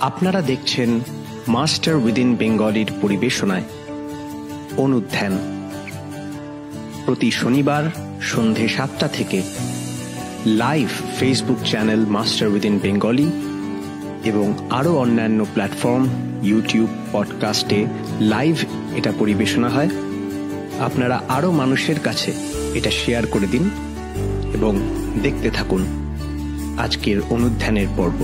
আপনারা দেখছেন master within বেঙ্গলির পরিবেশনায় অনুধ্যান, প্রতি শনিবার সন্ধে 7টা থেকে live Facebook channel master within Bengali এবং আরও অন্যান্য প্ল্যাটফর্ম ইউটিউব পডকাস্টে লাইভ এটা পরিবেশনা হয়। আপনারা আরও মানুষের কাছে এটা শেয়ার করে দিন এবং দেখতে থাকুন আজকের অনুধ্যানের পর্ব।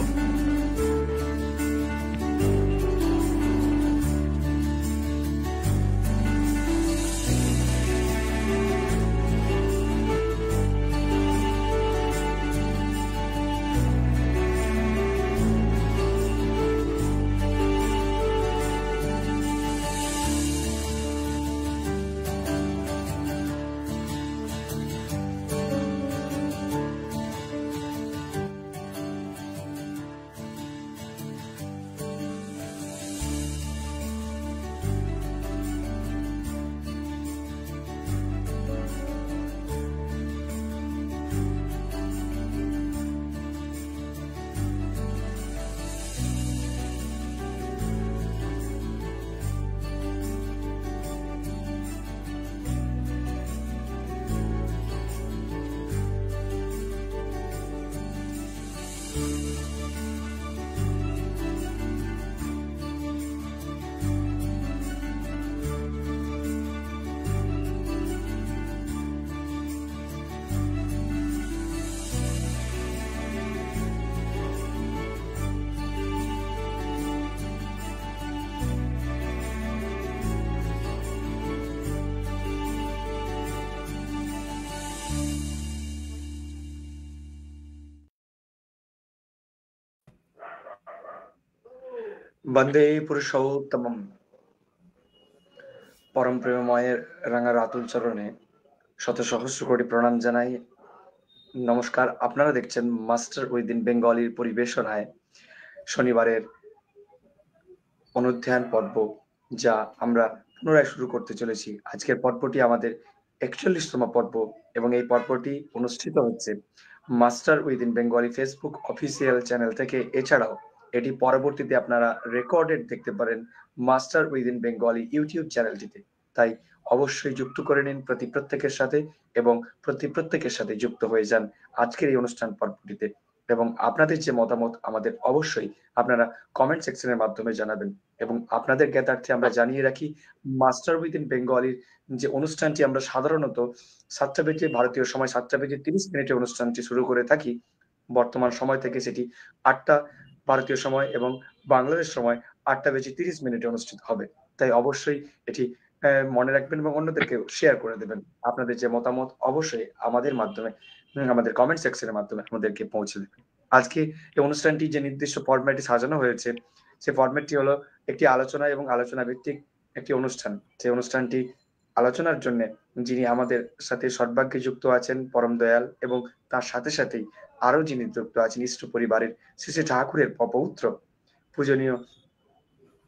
বন্দে পুরুষোত্তমম। পরম প্রেমময়ের রাঙা রাতুল চরণে শত সহস্র কোটি প্রণাম জানাই। নমস্কার, আপনারা দেখছেন মাস্টার উইদিন বেঙ্গলির পরিবেশনায় শনিবারের অনুধ্যান পর্ব, যা আমরা পুনরায় শুরু করতে চলেছি। আজকের পর্বটি আমাদের ৪১তম পর্ব এবং এই পর্বটি অনুষ্ঠিত হচ্ছে master within Bengali Facebook official channel থেকে। এছাড়াও এটি পরবর্তীতে আপনারা রেকর্ডেড দেখতে পারেন মাস্টার উইদিন বেঙ্গলি ইউটিউব চ্যানেলটিতে। তাই অবশ্যই যুক্ত করে নিন প্রত্যেকের সাথে এবং প্রত্যেকের সাথে যুক্ত হয়ে যান আজকের এই অনুষ্ঠান পর্বটিতে। এবং আপনাদের যে মতামত আমাদের অবশ্যই আপনারা কমেন্ট সেকশনের মাধ্যমে জানাবেন। এবং আপনাদের জ্ঞাতার্থে আমরা জানিয়ে রাখি, মাস্টার উইদিন বেঙ্গলির যে অনুষ্ঠানটি আমরা সাধারণত 7টা বেজে ভারতীয় সময় 7টা বেজে 30 মিনিটে অনুষ্ঠানটি শুরু করে থাকি, বর্তমান সময় থেকে সেটি 8টা ভারতীয় সময় এবং বাংলাদেশ সময় 8টা বেজে 30 মিনিটে অনুষ্ঠিত হবে। তাই অবশ্যই এটি মনে রাখবেন এবং অন্যদেরকে শেয়ার করে দেবেন। আপনাদের যে মতামত অবশ্যই আমাদের মাধ্যমে, আমাদের কমেন্ট সেকশনের মাধ্যমে আমাদেরকে পৌঁছে দেবেন। আজকে এই অনুষ্ঠানটি যে নির্দিষ্ট ফরম্যাটে সাজানো হয়েছে, সেই ফরম্যাটটি হলো একটি আলোচনা এবং আলোচনা ভিত্তিক একটি অনুষ্ঠান। সেই অনুষ্ঠানটি আলোচনার জন্য যিনি আমাদের সাথে সর্বাগ্যে যুক্ত আছেন পরম দয়াল, এবং তার সাথে সাথেই আরো যিনি যুক্ত আছেন ইষ্ট পরিবারের শ্রী শ্রী ঠাকুরের পপৌত্র পূজনীয়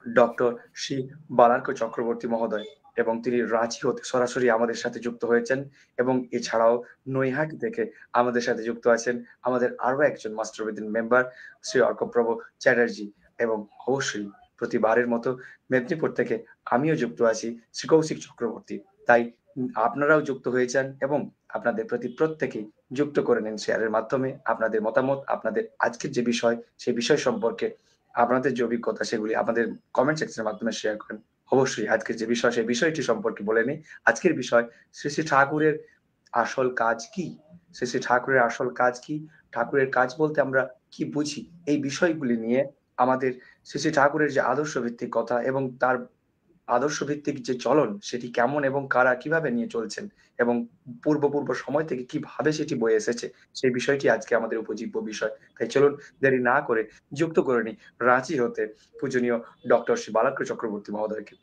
ডক্টর শ্রী বালার্ক চক্রবর্তী মহোদয়, এবং তিনি রাঁচি হতে সরাসরি আমাদের সাথে যুক্ত হয়েছেন। এবং এছাড়াও নৈহাটি থেকে আমাদের সাথে যুক্ত আছেন আমাদের আরো একজন master within member Shri Arkaprabha Chatterjee. এবং অবশ্যই প্রতিবারের মতো মেদিনীপুর থেকে আমিও যুক্ত আছি, শ্রী কৌশিক চক্রবর্তী। তাই আপনারাও যুক্ত হয়ে যান এবং আপনাদের প্রত্যেকেই যুক্ত করে নিন শেয়ারের মাধ্যমে। আপনাদের মতামত, আপনাদের আজকের যে বিষয় সেই বিষয় সম্পর্কে আপনাদের যে অভিজ্ঞতা সেগুলি আমাদের কমেন্ট সেকশনের মাধ্যমে শেয়ার করেন। অবশ্যই আজকের যে বিষয় সেই বিষয়টি সম্পর্কে বলে নিই। আজকের বিষয় শ্রী শ্রী ঠাকুরের আসল কাজ কি। শ্রী শ্রী ঠাকুরের আসল কাজ কি, ঠাকুরের কাজ বলতে আমরা কি বুঝি, এই বিষয়গুলি নিয়ে আমাদের শ্রী শ্রী ঠাকুরের যে আদর্শ ভিত্তিক কথা এবং তার আদর্শ ভিত্তিক যে চলন সেটি কেমন এবং কারা কিভাবে নিয়ে চলছেন এবং পূর্ব সময় থেকে কিভাবে সেটি বয়ে এসেছে, সেই বিষয়টি আজকে আমাদের উপজীব্য বিষয়। তাই চলুন দেরি না করে যুক্ত করে নিই রাঁচি হতে পূজনীয় ডক্টর শ্রী বালার্ক চক্রবর্তী মহোদয়কে।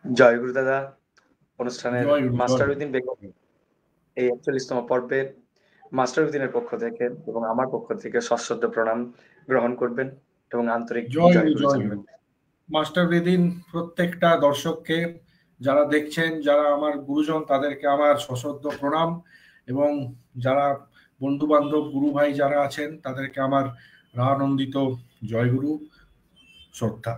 জয় গুরু দাদা। অনুষ্ঠানের মাস্টার উইদিন বেঙ্গলি এই ৪১তম পর্বের মাস্টার উইদিনের পক্ষ থেকে এবং আমার পক্ষ থেকে সশ্রদ্ধ প্রণাম গ্রহণ করবেন এবং আন্তরিক জয় গুরু জানাবেন। মাস্টার উইদিন প্রত্যেকটা দর্শককে, যারা দেখছেন, যারা আমার গুরুজন, তাদেরকে আমার সশ্রদ্ধ প্রণাম, এবং যারা বন্ধু বান্ধব গুরু ভাই যারা আছেন তাদেরকে আমার রানন্দিত জয়গুরু, শ্রদ্ধা।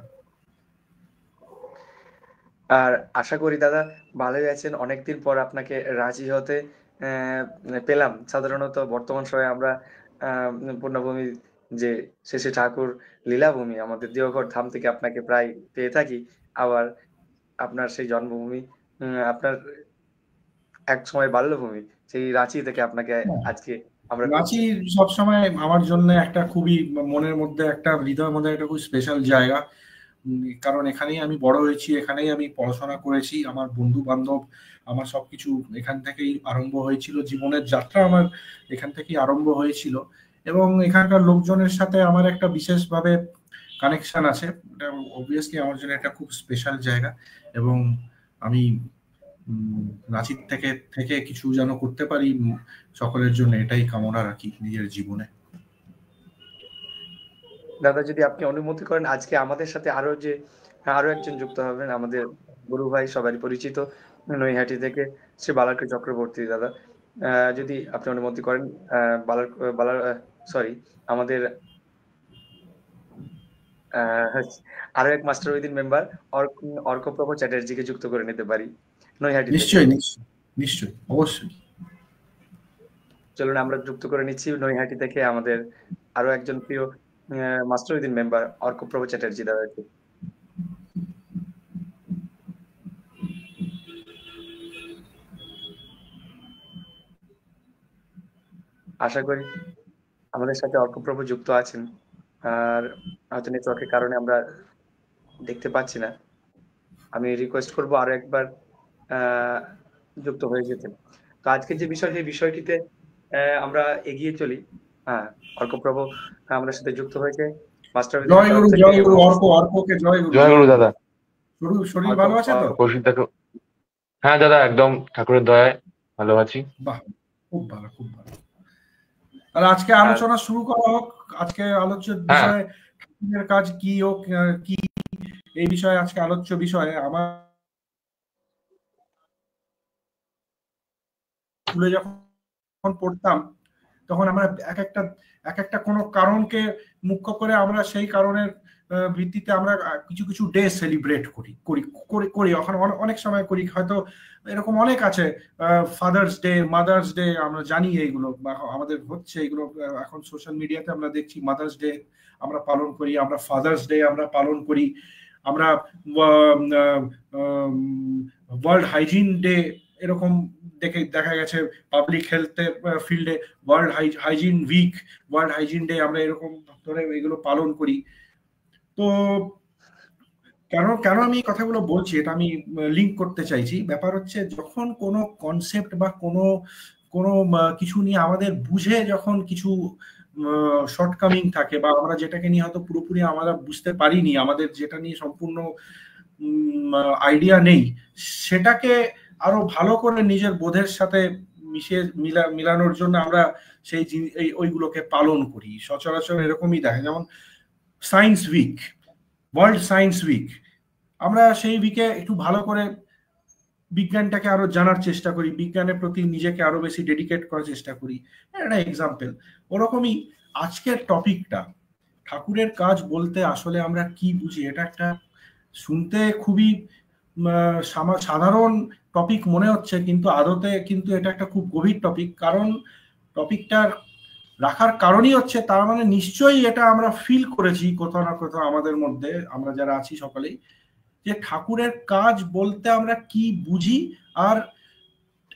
আর আশা করি দাদা ভালোই আছেন। অনেকদিন পর আপনাকে রাজি হতে পেলাম। সাধারণত বর্তমান সময়ে আমরা পূর্ণভূমি যে শেষে ঠাকুর লীলাভূমি আমাদের দেওঘর ধাম থেকে আপনাকে প্রায় পেয়ে থাকি। আবার আপনার সেই জন্মভূমি, আপনার এক সময় বাল্যভূমি, সেই রাঁচি থেকে আপনাকে আজকে আমরা রাঁচি সবসময় আমার জন্য একটা খুবই মনের মধ্যে, একটা হৃদয়ের মধ্যে একটা খুব স্পেশাল জায়গা। কারণ এখানেই আমি বড় হয়েছি, এখানেই আমি পড়াশোনা করেছি, আমার বন্ধু বান্ধব, আমার সবকিছু এখান থেকেই আরম্ভ হয়েছিল। জীবনের যাত্রা আমার এখান থেকেই আরম্ভ হয়েছিল, এবং এখানকার লোকজনের সাথে আমার একটা বিশেষভাবে কানেকশন আছে। এটা অবভিয়াসলি আমার জন্য একটা খুব স্পেশাল জায়গা, এবং আমি রাঁচির থেকে থেকে কিছু যেন করতে পারি সকলের জন্য, এটাই কামনা রাখি নিজের জীবনে। দাদা যদি আপনি অনুমতি করেন, আজকে আমাদের সাথে আরো একজন যুক্ত হবেন, আমাদের গুরু ভাই, সবারই পরিচিত, নৈহাটি থেকে শ্রী বালাকৃ চক্রবর্তী দাদা। যদি আপনি অনুমতি করেন, আমাদের আরো এক মাস্টার উইদিন মেম্বার অর্কপ্রভ চ্যাটার্জিকে যুক্ত করে নিতে পারি নৈহাটি। নিশ্চয়ই নিশ্চয়ই নিশ্চয়ই, অবশ্যই। চলুন আমরা যুক্ত করে নিচ্ছি নৈহাটি থেকে আমাদের আরো একজন প্রিয় master within member Arkaprabha Chatterjee দাদাকে। আশা করি আমাদের সাথে অর্কপ্রভ যুক্ত আছেন, আর হয়তো নেটওয়ার্কের কারণে আমরা দেখতে পাচ্ছি না। আমি রিকোয়েস্ট করব আরো একবার যুক্ত হয়ে যেতে। তো আজকে যে বিষয়, সেই বিষয়টিতে আমরা এগিয়ে চলি। হ্যাঁ, অর্কপ্রভ আমাদের সাথে যুক্ত হয়েছে। মাস্টার জয়গুরু, জয়গুরু, অর্ককে জয়গুরু। জয়গুরু দাদা। শরীর ভালো আছে তো? হ্যাঁ দাদা, একদম ঠাকুরের দয়ায় ভালো আছি। বাহ, খুব ভালো, খুব ভালো। তাহলে আজকে আলোচনা শুরু করা হোক। আজকে আলোচ্য বিষয় ঠাকুরের কাজ কি হোক কি, এই বিষয়ে আজকে আলোচ্য বিষয়। আমার স্কুলে যখন পড়তাম তখন আমরা এক একটা কোনো কারণকে মুখ্য করে আমরা সেই কারণের ভিত্তিতে আমরা কিছু কিছু ডে সেলিব্রেট করি এখন অনেক সময় করি, হয়তো এরকম অনেক আছে। ফাদার্স ডে, মাদার্স ডে, আমরা জানি এইগুলো আমাদের হচ্ছে, এগুলো এখন সোশ্যাল মিডিয়াতে আমরা দেখছি। মাদার্স ডে আমরা পালন করি, আমরা ফাদার্স ডে আমরা পালন করি, আমরা ওয়ার্ল্ড হাইজিন ডে এরকম দেখা গেছে, পাবলিক হেলথের ফিল্ডে world hygiene week, world hygiene day আমরা এরকম ধরে এগুলো পালন করি। তো কেন আমি কথাগুলো বলছি, এটা আমি লিঙ্ক করতে চাইছি। ব্যাপার হচ্ছে, যখন কোনো কনসেপ্ট বা কোনো কিছু নিয়ে আমাদের বুঝে যখন কিছু শর্টকামিং থাকে, বা আমরা যেটাকে নিয়ে হয়তো পুরোপুরি আমরা বুঝতে পারিনি, আমাদের যেটা নিয়ে সম্পূর্ণ আইডিয়া নেই, সেটাকে আরো ভালো করে নিজের বোধের সাথে মিলানোর জন্য আমরা ওইগুলোকে পালন করি। সচরাচর এরকমই দেখা, যেমন science week, world science week, আমরা সেই উইকে একটু ভালো করে বিজ্ঞানটাকে আরো জানার চেষ্টা করি, বিজ্ঞানের প্রতি নিজেকে আরো বেশি ডেডিকেট করার চেষ্টা করি। একটা এক্সাম্পল, ওরকমই আজকের টপিকটা, ঠাকুরের কাজ বলতে আসলে আমরা কি বুঝি। এটা একটা শুনতে খুবই সাধারণ টপিক মনে হচ্ছে, কিন্তু আদতে কিন্তু এটা একটা খুব গভীর টপিক। কারণ টপিকটার রাখার কারণই হচ্ছে, তার মানে নিশ্চয়ই এটা আমরা ফিল করেছি কোথাও না কোথাও আমাদের মধ্যে, আমরা যারা আছি সকলেই, যে ঠাকুরের কাজ বলতে আমরা কি বুঝি, আর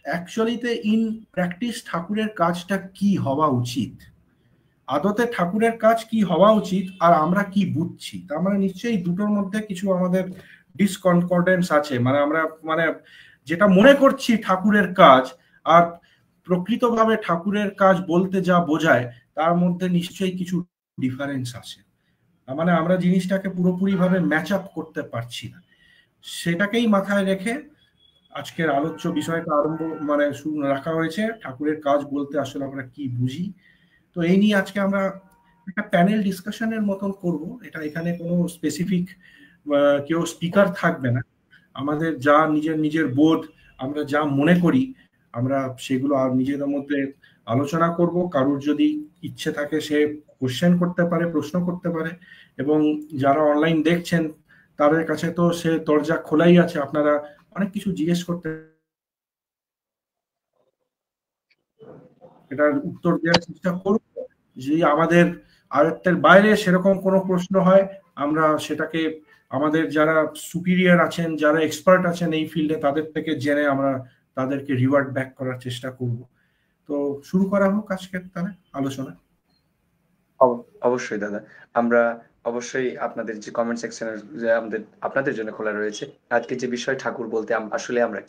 অ্যাকচুয়ালিতে ইন প্র্যাকটিস ঠাকুরের কাজটা কি হওয়া উচিত। আদতে ঠাকুরের কাজ কি হওয়া উচিত আর আমরা কি বুঝছি, তার মানে নিশ্চয়ই দুটোর মধ্যে কিছু আমাদের ডিসকনকর্ডেন্স আছে। আমরা যেটা মনে করছি ঠাকুরের কাজ, আর প্রকৃতভাবে ঠাকুরের কাজ বলতে যা বোঝায়, তার মধ্যে নিশ্চয়ই কিছু ডিফারেন্স আছে। মানে আমরা জিনিসটাকে পুরোপুরি ভাবে ম্যাচ আপ করতে পারছি না। সেটাকেই মাথায় রেখে আজকের আলোচ্য বিষয়টা রাখা হয়েছে, ঠাকুরের কাজ বলতে আসলে আমরা কি বুঝি। তো এই নিয়ে আজকে আমরা একটা প্যানেল ডিসকাশনের মতন করব। এটা এখানে কোনো স্পেসিফিক কেউ স্পিকার থাকবে না। আমাদের যা নিজের নিজের বোধ, আমরা যা মনে করি, আমরা সেগুলো আর নিজেদের মধ্যে আলোচনা করব। কারোর যদি ইচ্ছে থাকে সে কোশ্চেন করতে পারে, প্রশ্ন করতে পারে, এবং যারা অনলাইন দেখছেন তাদের কাছে তো সে দরজা খোলাই আছে, আপনারা অনেক কিছু জিজ্ঞেস করতে, এটার উত্তর দেওয়ার চেষ্টা করব। যদি আমাদের আয়ত্তের বাইরে সেরকম কোনো প্রশ্ন হয়, আমরা সেটাকে আমাদের যারা সুপিরিয়র আছেন, যারা এক্সপার্ট আছেন এই ফিল্ডে, তাদের থেকে জেনে আমরা তাদেরকে রিওয়ার্ড ব্যাক করার চেষ্টা করব। তো শুরু করা হোক আজকের তাহলে আলোচনা। অবশ্যই দাদা, আমরা অবশ্যই আপনাদের যে কমেন্ট সেকশনে আপনাদের জন্য খোলা রয়েছে। আজকে যে বিষয় ঠাকুর বলতে আসলে আমরা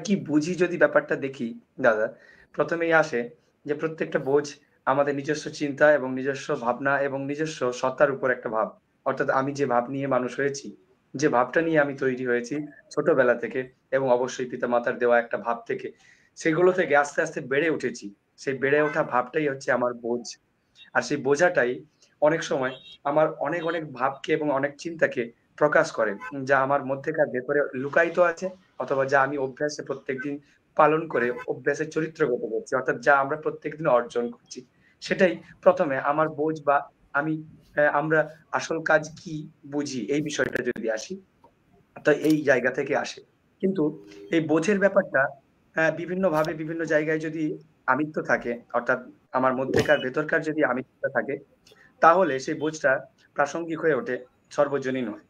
কি বুঝি যদি ব্যাপারটা দেখি দাদা, প্রথমেই আসে যে প্রত্যেকটা বোঝ আমাদের নিজস্ব চিন্তা এবং নিজস্ব ভাবনা এবং নিজস্ব সত্তার উপর একটা ভাব। অর্থাৎ আমি যে ভাব নিয়ে মানুষ হয়েছি, যে ভাবটা নিয়ে আমি তৈরি হয়েছি ছোটবেলা থেকে, এবং অবশ্যই পিতা মাতার দেওয়া একটা ভাব থেকে, সেগুলো থেকে আস্তে আস্তে বেড়ে উঠেছি। সেই বেড়ে ওঠা ভাবটাই হচ্ছে আমার বোঝ। আর সেই বোঝাটাই অনেক সময় আমার অনেক অনেক ভাবকে এবং অনেক চিন্তাকে প্রকাশ করে, যা আমার মধ্যেকার ভেতরে লুকায়িত আছে, অথবা যা আমি অভ্যাসে প্রত্যেকদিন পালন করে অভ্যাসের চরিত্রগত করছি, অর্থাৎ যা আমরা প্রত্যেকদিন অর্জন করছি। সেটাই প্রথমে আমার বোঝ বা আমি আমরা আসল কাজ কি বুঝি, এই বিষয়টা যদি আসি, তো এই জায়গা থেকে আসে। কিন্তু এই বোঝের ব্যাপারটা বিভিন্ন ভাবে বিভিন্ন জায়গায় যদি আমিত্ব থাকে, অর্থাৎ আমার মধ্যেকার ভেতরকার যদি আমিত্ব থাকে, তাহলে সেই বোঝটা প্রাসঙ্গিক হয়ে ওঠে, সর্বজনীন হয়।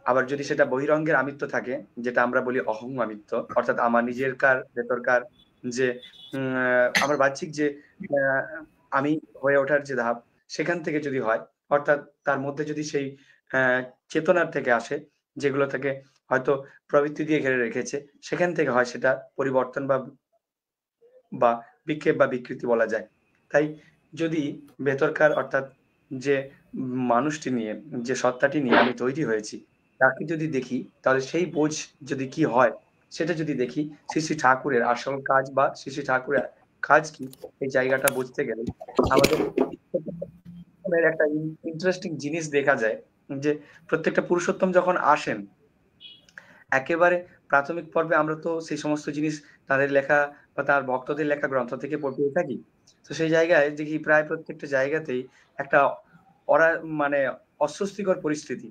আবার যদি সেটা বহিরঙ্গের আমিত্ব থাকে, যেটা আমরা বলি অহং আমিত্ব, অর্থাৎ আমার নিজেরকার ভেতরকার যে আমার বাহ্যিক যে আমি হয়ে ওঠার যে ধাপ, সেখান থেকে যদি হয়, অর্থাৎ তার মধ্যে যদি সেই চেতনার থেকে আসে, যেগুলো থেকে হয়তো প্রবৃত্তি দিয়ে ঘিরে রেখেছে, সেখান থেকে হয় সেটা পরিবর্তন বা বিক্ষেপ বা বিকৃতি বলা যায়। তাই যদি ভেতরকার, অর্থাৎ যে মানুষটি নিয়ে, যে সত্তাটি নিয়ে আমি তৈরি হয়েছি, তাকে যদি দেখি, তাহলে সেই বোঝ যদি কি হয় সেটা যদি দেখি, শ্রী শ্রী ঠাকুরের আসল কাজ বা শ্রী শ্রী ঠাকুরের কাজ কি, এই জায়গাটা বুঝতে গেলে আমাদের একটা ইন্টারেস্টিং জিনিস দেখা যায় যে প্রত্যেকটা পুরুষোত্তম যখন আসেন, একেবারে প্রাথমিক পর্বে আমরা তো সেই সমস্ত জিনিস তাদের লেখা বা তার ভক্তদের লেখা গ্রন্থ থেকে পড়তে থাকি। তো সেই জায়গায় দেখি প্রায় প্রত্যেকটা জায়গাতেই একটা মানে অস্বস্তিকর পরিস্থিতি,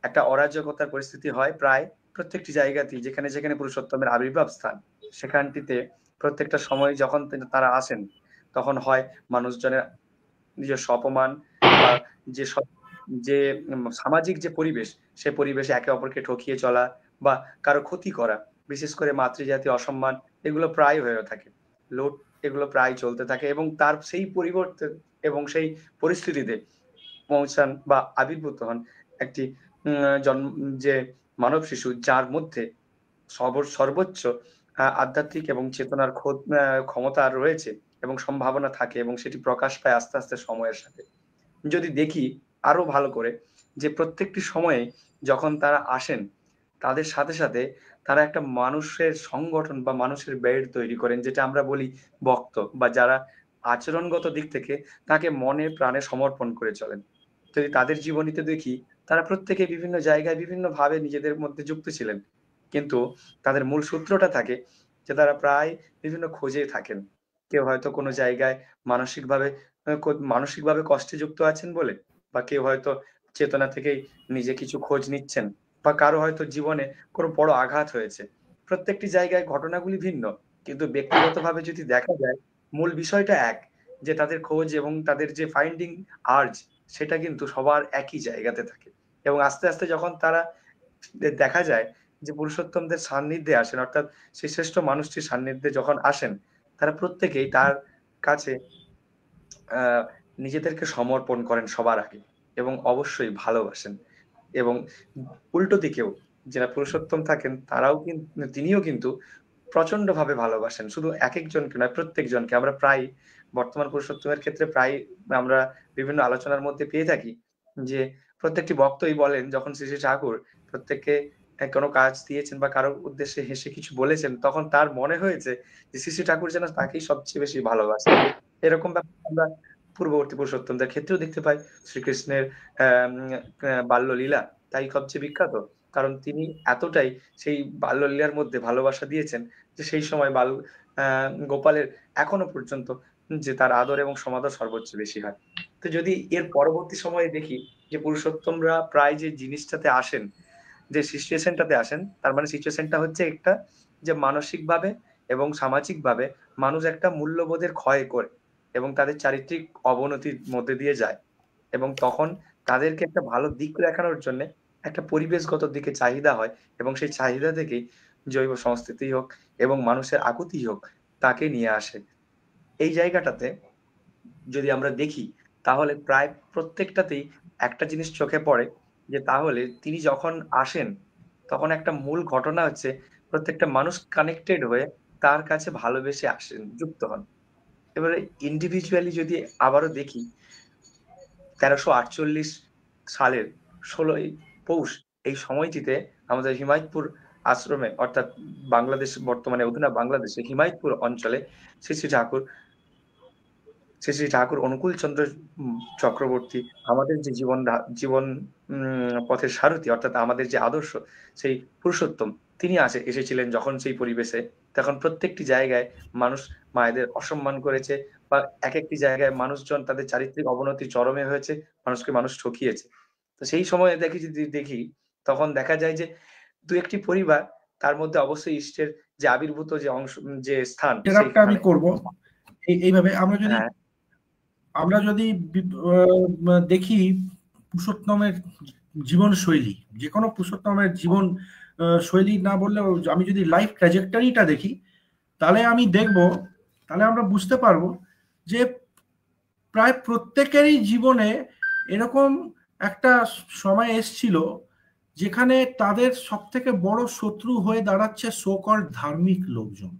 একটা অরাজকতার পরিস্থিতি হয় প্রায় প্রত্যেকটি জায়গাতেই, যেখানে যেখানে পুরুষোত্তমের আবির্ভাব স্থান, সেখানটিতে প্রত্যেকটা সময় যখন তারা আসেন, তখন হয় মানুষজনের নিজস্ব অপমান বা যে যে সামাজিক যে পরিবেশ, সে পরিবেশে একে অপরকে ঠকিয়ে চলা বা কারো ক্ষতি করা, বিশেষ করে মাতৃজাতি অসম্মান, এগুলো প্রায় হয়ে থাকে, লোট, এগুলো প্রায় চলতে থাকে। এবং তার সেই পরিবর্তন এবং সেই পরিস্থিতিতে পৌঁছান বা আবির্ভূত হন একটি জন্ম যে মানব শিশু, যার মধ্যে সর্বোচ্চ আধ্যাত্মিক এবং চেতনার ক্ষমতা রয়েছে এবং সম্ভাবনা থাকে, এবং সেটি প্রকাশ পায় আস্তে আস্তে সময়ের সাথে। যদি দেখি আরো ভালো করে, যে প্রত্যেকটি সময়ে যখন তারা আসেন, তাদের সাথে সাথে তারা একটা মানুষের সংগঠন বা মানুষের বেড তৈরি করেন, যেটা আমরা বলি ভক্ত, বা যারা আচরণগত দিক থেকে তাকে মনে প্রাণে সমর্পণ করে চলেন। যদি তাদের জীবনীতে দেখি, তারা প্রত্যেকে বিভিন্ন জায়গায় বিভিন্ন ভাবে নিজেদের মধ্যে যুক্ত ছিলেন, কিন্তু তাদের মূল সূত্রটা থাকে যে তারা প্রায় বিভিন্ন খোঁজে থাকেন। কেউ হয়তো কোনো জায়গায় মানসিকভাবে কষ্টে যুক্ত আছেন বলে, বা কেউ হয়তো চেতনা থেকেই নিজে কিছু খোঁজ নিচ্ছেন, বা কারো হয়তো জীবনে কোনো বড় আঘাত হয়েছে। প্রত্যেকটি জায়গায় ঘটনাগুলি ভিন্ন, কিন্তু ব্যক্তিগতভাবে যদি দেখা যায়, মূল বিষয়টা এক, যে তাদের খোঁজ এবং তাদের যে ফাইন্ডিং আর্জ, সেটা কিন্তু সবার একই জায়গাতে থাকে। এবং আস্তে আস্তে যখন তারা দেখা যায় যে পুরুষোত্তমদের সান্নিধ্যে আসেন, অর্থাৎ সেই শ্রেষ্ঠ মানুষটির সান্নিধ্যে যখন আসেন, তারা প্রত্যেকেই তার কাছে নিজেদেরকে সমর্পণ করেন সবার আগে, এবং অবশ্যই ভালোবাসেন। এবং উল্টো দিকেও যারা পুরুষোত্তম থাকেন, তিনিও কিন্তু প্রচন্ড ভাবে ভালোবাসেন, শুধু এক একজনকে নয়, প্রত্যেকজনকে। আমরা প্রায় বর্তমান পুরুষোত্তমের ক্ষেত্রে প্রায় আমরা বিভিন্ন আলোচনার মধ্যে পেয়ে থাকি যে প্রত্যেকটি ভক্তই বলেন, যখন শ্রী শ্রী ঠাকুর প্রত্যেককে কোনো কাজ দিয়েছেন বা কারোর উদ্দেশ্যে হেসে কিছু বলেছেন, তখন তার মনে হয়েছে যে শ্রী শ্রী ঠাকুর যেন তাকেই সবচেয়ে বেশি ভালোবাসেন। এরকম ব্যাপার আমরা পূর্ববর্তী পুরুষোত্তমদের ক্ষেত্রেও দেখতে পাই। শ্রীকৃষ্ণের বাল্যলীলা, তাই সবচেয়ে বিখ্যাত, কারণ তিনি এতটাই সেই বাল্যলীলার মধ্যে ভালোবাসা দিয়েছেন যে সেই সময় গোপালের এখনো পর্যন্ত যে তার আদর এবং সমাদর সর্বোচ্চ বেশি হয়। তো যদি এর পরবর্তী সময়ে দেখি যে পুরুষোত্তমরা প্রায় যে জিনিসটাতে আসেন, যে সিচুয়েশনটাতে আসেন, তার মানে সিচুয়েশনটা হচ্ছে একটা, যে মানসিকভাবে এবং সামাজিকভাবে মানুষ একটা মূল্যবোধের ক্ষয় করে এবং তাদের চারিত্রিক অবনতির মধ্যে দিয়ে যায়, এবং তখন তাদেরকে একটা ভালো দিক দেখানোর জন্য একটা পরিবেশগত দিকে চাহিদা হয়, এবং সেই চাহিদা থেকেই জৈব সংস্কৃতি হোক এবং মানুষের আকুতি হোক, তাকে নিয়ে আসে। এই জায়গাটাতে যদি আমরা দেখি, তাহলে প্রায় প্রত্যেকটাতেই একটা জিনিস চোখে পড়ে, যে তাহলে তিনি যখন আসেন তখন একটা মূল ঘটনা হচ্ছে প্রত্যেকটা মানুষ কানেক্টেড হয়ে তার কাছে ভালোবেসে আসেন, যুক্ত হন। এবারে ইন্ডিভিজুয়ালি যদি আবারও দেখি, 1348 সালের 16ই পৌষ, এই সময়টিতে আমাদের হিমায়তপুর আশ্রমে, অর্থাৎ বাংলাদেশ, বর্তমানে অধুনা বাংলাদেশে হিমায়তপুর অঞ্চলে শ্রী শ্রী ঠাকুর শ্রী শ্রী ঠাকুর অনুকূল চন্দ্র চক্রবর্তী, আমাদের যে জীবন পথের সারথি, অর্থাৎ আমাদের যে আদর্শ, সেই পুরুষোত্তম, তিনি এসেছিলেন যখন সেই পরিবেশে, তখন প্রত্যেকটি জায়গায় মানুষ মায়েদের অসম্মান করেছে, বা এক একটি জায়গায় মানুষজন তাদের চারিত্রিক অবনতি চরমে হয়েছে, মানুষকে মানুষ ঠকিয়েছে। তো সেই সময়ে যদি দেখি, তখন দেখা যায় যে দু একটি পরিবার, তার মধ্যে অবশ্যই ইষ্টের যে আবির্ভূত যে অংশ, যে স্থান, ইন্টারাপ্টটা আমি সেইখানে করব এইভাবে। হ্যাঁ আমরা যদি দেখি পুরুষোত্তমের জীবনশৈলী, যে কোনো পুরুষোত্তমের জীবন শৈলী না বললেও আমি যদি লাইফ ট্র্যাজেক্টরিটা দেখি, তাহলে আমরা বুঝতে পারবো যে প্রায় প্রত্যেকেরই জীবনে এরকম একটা সময় এসছিল যেখানে তাদের সব থেকে বড় শত্রু হয়ে দাঁড়াচ্ছে সোকল ধার্মিক লোকজন।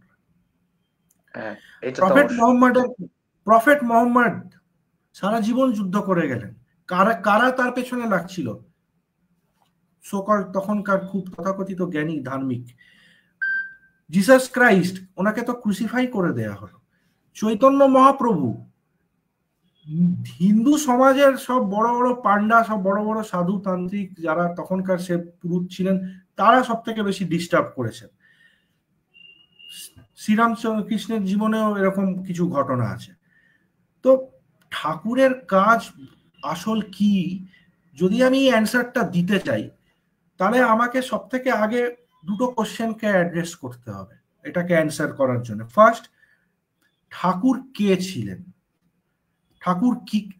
হ্যাঁ, এটা তো প্রফেট মোহাম্মদ সারা জীবন যুদ্ধ করে গেলেন, কারা তার পেছনে লাগছিল? সোকল তখনকার খুব তথাকথিত জ্ঞানী ধার্মিক। জিসাস ক্রাইস্ট, ওনাকে তো ক্রুসিফাই করে দেয়া হলো। চৈতন্য মহাপ্রভু, হিন্দু সমাজের সব বড় বড় পান্ডা, সব বড় বড় সাধু তান্ত্রিক যারা তখনকার সে পুরুষ ছিলেন, তারা সব থেকে বেশি ডিস্টার্ব করেছেন। শ্রীরামচন্দ্র কৃষ্ণের জীবনেও এরকম কিছু ঘটনা আছে। তো ঠাকুরের কাজ আসল কি, যদি আমি অ্যান্সারটা দিতে চাই, তাহলে আমাকে সব থেকে আগে দুটো কোশ্চেনকে অ্যাড্রেস করতে হবে এটাকে অ্যান্সার করার জন্য। ফার্স্ট, ঠাকুর কে ছিলেন?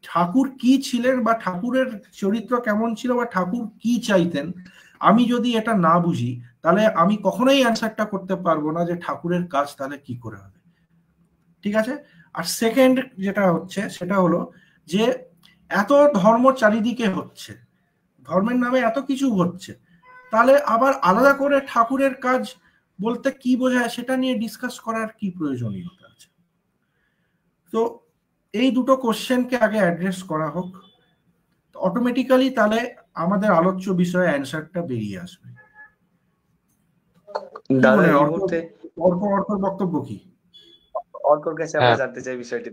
ঠাকুর কি ছিলেন, বা ঠাকুরের চরিত্র কেমন ছিল, বা ঠাকুর কি চাইতেন? আমি যদি এটা না বুঝি, তাহলে আমি কখনোই অ্যান্সারটা করতে পারবো না যে ঠাকুরের কাজ তাহলে কি করে হবে। ঠিক আছে? আর সেকেন্ড যেটা হচ্ছে, সেটা হলো যে এত ধর্ম চারিদিকে হচ্ছে, ধর্মের নামে এত কিছু হচ্ছে, তাহলে আবার আলাদা করে ঠাকুরের কাজ বলতে কি বোঝায় সেটা নিয়ে ডিসকাস করার কি প্রয়োজনীয়তা আছে? তো এই দুটো কোশ্চেনকে আগে অ্যাড্রেস করা হোক, অটোমেটিক্যালি তাহলে আমাদের আলোচ্য বিষয়ে অ্যান্সারটা বেরিয়ে আসবে। দাদা এই মুহূর্তে অর্কর বক্তব্য কি? অর্কর কাছে আমরা জানতে চাই বিষয়টি।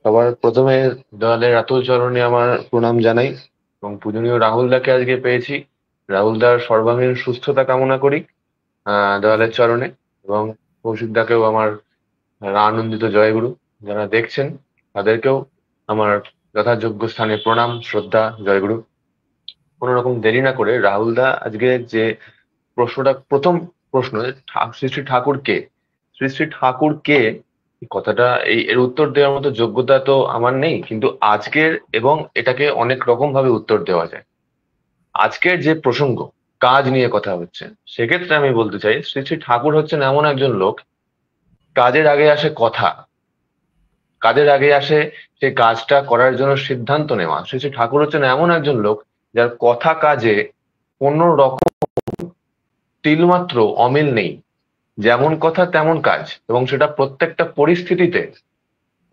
সবার প্রথমে দয়ালের রাতুল চরণে আমার প্রণাম জানাই, এবং পূজনীয় রাহুল দাকে আজকে পেয়েছি। রাহুল দার সর্বাঙ্গীন সুস্থতা কামনা করি দয়ালের চরণে, এবং কৌশিক দাকেও আমার আনন্দিত জয়গুরু। যারা দেখছেন তাদেরকেও আমার যথাযোগ্য স্থানে প্রণাম, শ্রদ্ধা, জয়গুরু। কোন রকম দেরি না করে রাহুল দা আজকে যে প্রশ্নটা, প্রথম প্রশ্ন, শ্রী শ্রী ঠাকুর কে, শ্রী শ্রী ঠাকুর কে, কথাটা এর উত্তর দেওয়ার মতো যোগ্যতা তো আমার নেই, কিন্তু আজকের, এবং এটাকে অনেক রকম ভাবে উত্তর দেওয়া যায়। আজকের যে প্রসঙ্গ, কাজ নিয়ে কথা হচ্ছে, সেক্ষেত্রে আমি বলতে চাই শ্রী শ্রী ঠাকুর হচ্ছেন এমন একজন লোক, কাজের আগে আসে কথা, কাজের আগে আসে সেই কাজটা করার জন্য সিদ্ধান্ত নেওয়া। শ্রী শ্রী ঠাকুর হচ্ছেন এমন একজন লোক যার কথা কাজে কোন রকম তিলমাত্র অমিল নেই, যেমন কথা তেমন কাজ, এবং সেটা প্রত্যেকটা পরিস্থিতিতে,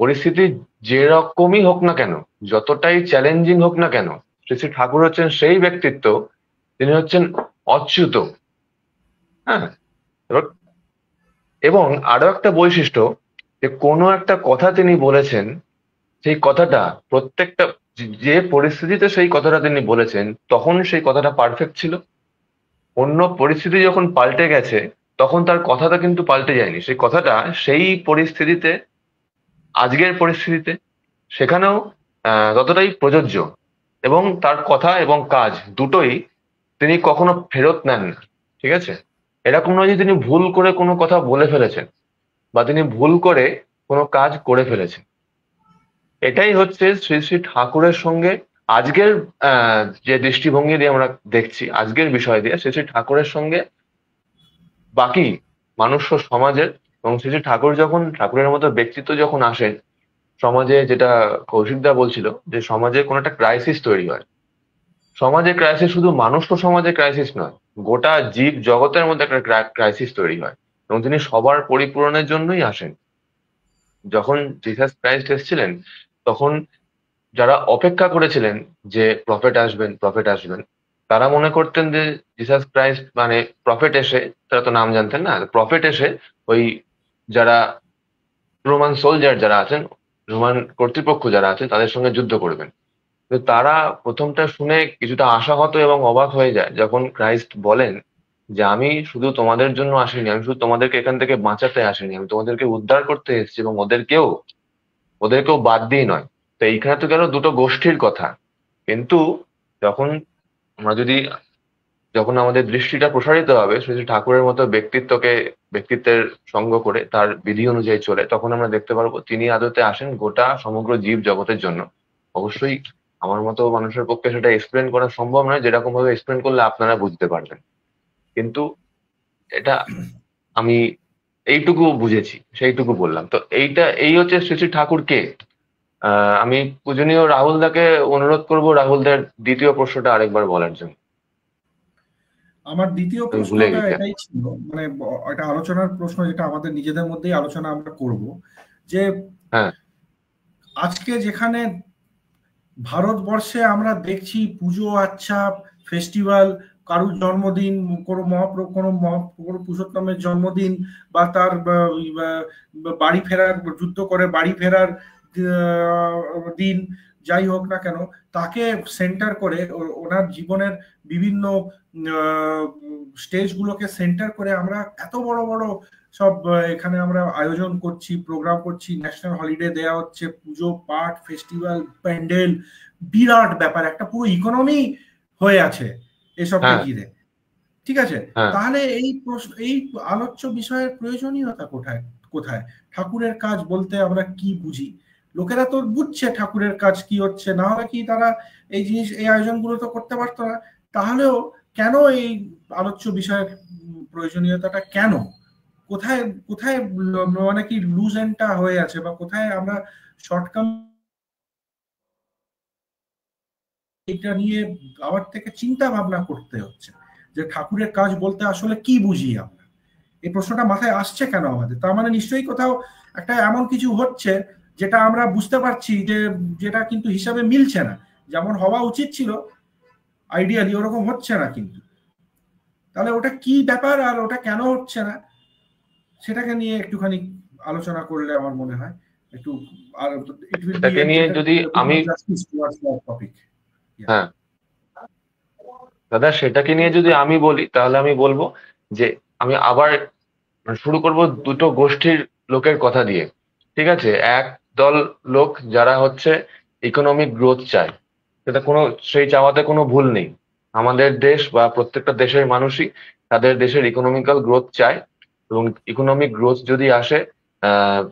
পরিস্থিতি যেরকমই হোক না কেন, যতটাই চ্যালেঞ্জিং হোক না কেন, শ্রী শ্রী ঠাকুর হচ্ছেন সেই ব্যক্তিত্ব, তিনি হচ্ছেন অচ্যুত। হ্যাঁ, এবং আরো একটা বৈশিষ্ট্য, যে কোনো একটা কথা তিনি বলেছেন, সেই কথাটা প্রত্যেকটা যে পরিস্থিতিতে সেই কথাটা তিনি বলেছেন তখন সেই কথাটা পারফেক্ট ছিল। অন্য পরিস্থিতি যখন পাল্টে গেছে তখন তার কথাটা কিন্তু পাল্টে যায়নি, সেই কথাটা সেই পরিস্থিতিতে, আজকের পরিস্থিতিতে সেখানেও ততটাই প্রযোজ্য। এবং তার কথা এবং কাজ দুটোই তিনি কখনো ফেরত নেন না। ঠিক আছে, এরকম নয় যে তিনি ভুল করে কোনো কথা বলে ফেলেছেন বা তিনি ভুল করে কোনো কাজ করে ফেলেছেন। এটাই হচ্ছে শ্রী শ্রী ঠাকুরের সঙ্গে আজকের যে দৃষ্টিভঙ্গি দিয়ে আমরা দেখছি, আজকের বিষয় দিয়ে শ্রী শ্রী ঠাকুরের সঙ্গে বাকি মানুষ ও সমাজের, এবং শ্রী শ্রী ঠাকুর যখন, ঠাকুরের মতো ব্যক্তিত্ব যখন আসেন সমাজে, যেটা কৌশিকদা বলছিল যে সমাজে কোনো একটা ক্রাইসিস তৈরি হয়, সমাজে ক্রাইসিস শুধু মানুষ ও সমাজে ক্রাইসিস নয়, গোটা জীব জগতের মধ্যে একটা ক্রাইসিস তৈরি হয়, এবং তিনি সবার পরিপূরণের জন্যই আসেন। যখন জিসাস ক্রাইস্ট এসেছিলেন তখন যারা অপেক্ষা করেছিলেন যে প্রফেট আসবেন, প্রফেট আসবেন, তারা মনে করতেন যে জিসাস ক্রাইস্ট মানে প্রফেট এসে, তারা তো নাম জানতেন না, প্রফেট এসে ওই যারা রোমান সোলজার যারা আছেন, রোমান কর্তৃপক্ষ যারা আছেন তাদের সঙ্গে যুদ্ধ করবেন। তো তারা প্রথমটা শুনে কিছুটা আশাহত এবং অবাক হয়ে যায় যখন ক্রাইস্ট বলেন যে আমি শুধু তোমাদের জন্য আসিনি, আমি শুধু তোমাদেরকে এখান থেকে বাঁচাতে আসিনি, আমি তোমাদেরকে উদ্ধার করতে এসেছি, এবং ওদেরকেও বাদ দিয়ে নয়। তো এইখানে তো গেল দুটো গোষ্ঠীর কথা। কিন্তু যখন আমরা যদি, যখন আমাদের দৃষ্টিটা প্রসারিত হবে শ্রী শ্রী ঠাকুরের মতো ব্যক্তিত্বের সঙ্গ করে তার বিধি অনুযায়ী চলে, তখন আমরা দেখতে পারবো তিনি আদতে আসেন গোটা সমগ্র জীব জগতের জন্য। অবশ্যই আমার মতো মানুষের পক্ষে সেটা এক্সপ্লেন করা সম্ভব নয়, যেরকম ভাবে এক্সপ্লেন করলে আপনারা বুঝতে পারবেন, কিন্তু এটা আমি এইটুকু বুঝেছি, সেইটুকু বললাম। তো এই হচ্ছে শ্রী শ্রী ঠাকুর কে। আমি পূজনীয় রাহুল দাকে অনুরোধ করবো রাহুল দার দ্বিতীয় প্রশ্নটা আরেকবার বলার জন্য। আমার দ্বিতীয় আমি ভুলে প্রশ্নটা গেছি। এটাই ছিল, মানে এটা আলোচনার প্রশ্ন, যেটা আমাদের নিজেদের মধ্যেই আলোচনা আমরা করব, যে হ্যাঁ, আজকে যেখানে ভারতবর্ষে আমরা দেখছি পুজো, আচ্ছা, ফেস্টিভ্যাল, কারুর জন্মদিন, কোনো পুরুষোত্তমের জন্মদিন, বা তার বাড়ি ফেরার, যুদ্ধ করে বাড়ি ফেরার দিন, যাই হোক না কেন, তাকে সেন্টার করে, ওনার জীবনের বিভিন্ন স্টেজগুলোকে সেন্টার করে আমরা এত বড় বড় সব এখানে আমরা আয়োজন করছি, প্রোগ্রাম করছি, ন্যাশনাল হলিডে দেওয়া হচ্ছে, পুজো পাঠ, ফেস্টিভ্যাল, প্যান্ডেল, বিরাট ব্যাপার, একটা পুরো ইকোনমি হয়ে আছে এসবকে হ্যাঁ, ঘিরে। ঠিক আছে, হ্যাঁ। তাহলে এই আলোচ্য বিষয়ের প্রয়োজনীয়তা কোথায়? কোথায় ঠাকুরের কাজ বলতে আমরা কি বুঝি? লোকেরা তো বুঝছে ঠাকুরের কাজ কি হচ্ছে, না হলে কি তারা এই আয়োজনগুলো তো করতে পারতো না। তাহলেও কেন এই আলোচ্য বিষয়ের প্রয়োজনীয়তাটা কেন? কোথায় কোথায় মানে কি লুজ এন্ডটা হয়ে আছে, বা কোথায় আমরা শর্টকাম এটা নিয়ে আবার থেকে চিন্তা ভাবনা করতে হচ্ছে যে ঠাকুরের কাজ বলতে আসলে কি বুঝি আমরা। এই প্রশ্নটা মাথায় আসছে কেন আমাদের? তার মানে নিশ্চয়ই কোথাও একটা এমন কিছু হচ্ছে যেটা আমরা বুঝতে পারছি যে যেটা কিন্তু হিসাবে মিলছে না, যেমন হওয়া উচিত ছিল আইডিয়ালি ওরকম হচ্ছে না। কিন্তু তাহলে ওটা কি ব্যাপার, আর ওটা কেন হচ্ছে না, সেটাকে নিয়ে একটুখানি আলোচনা করলে আমার মনে হয় একটু, আর ইট উইল বি এটাকে নিয়ে যদি আমি, জাস্টিস টুয়ার্ডস দ্য টপিক। হ্যাঁ দাদা, সেটাকে নিয়ে যদি আমি বলি তাহলে আমি বলবো যে আমি আবার শুরু করব দুটো গোষ্ঠীর লোকের কথা দিয়ে। ঠিক আছে, এক দল লোক যারা হচ্ছে ইকোনমিক গ্রোথ চায়, সেটা কোনো, সেই চাওয়াতে কোনো ভুল নেই। আমাদের দেশ বা প্রত্যেকটা দেশের মানুষই তাদের দেশের ইকোনমিক্যাল গ্রোথ চায়, এবং ইকোনমিক গ্রোথ যদি আসে আহ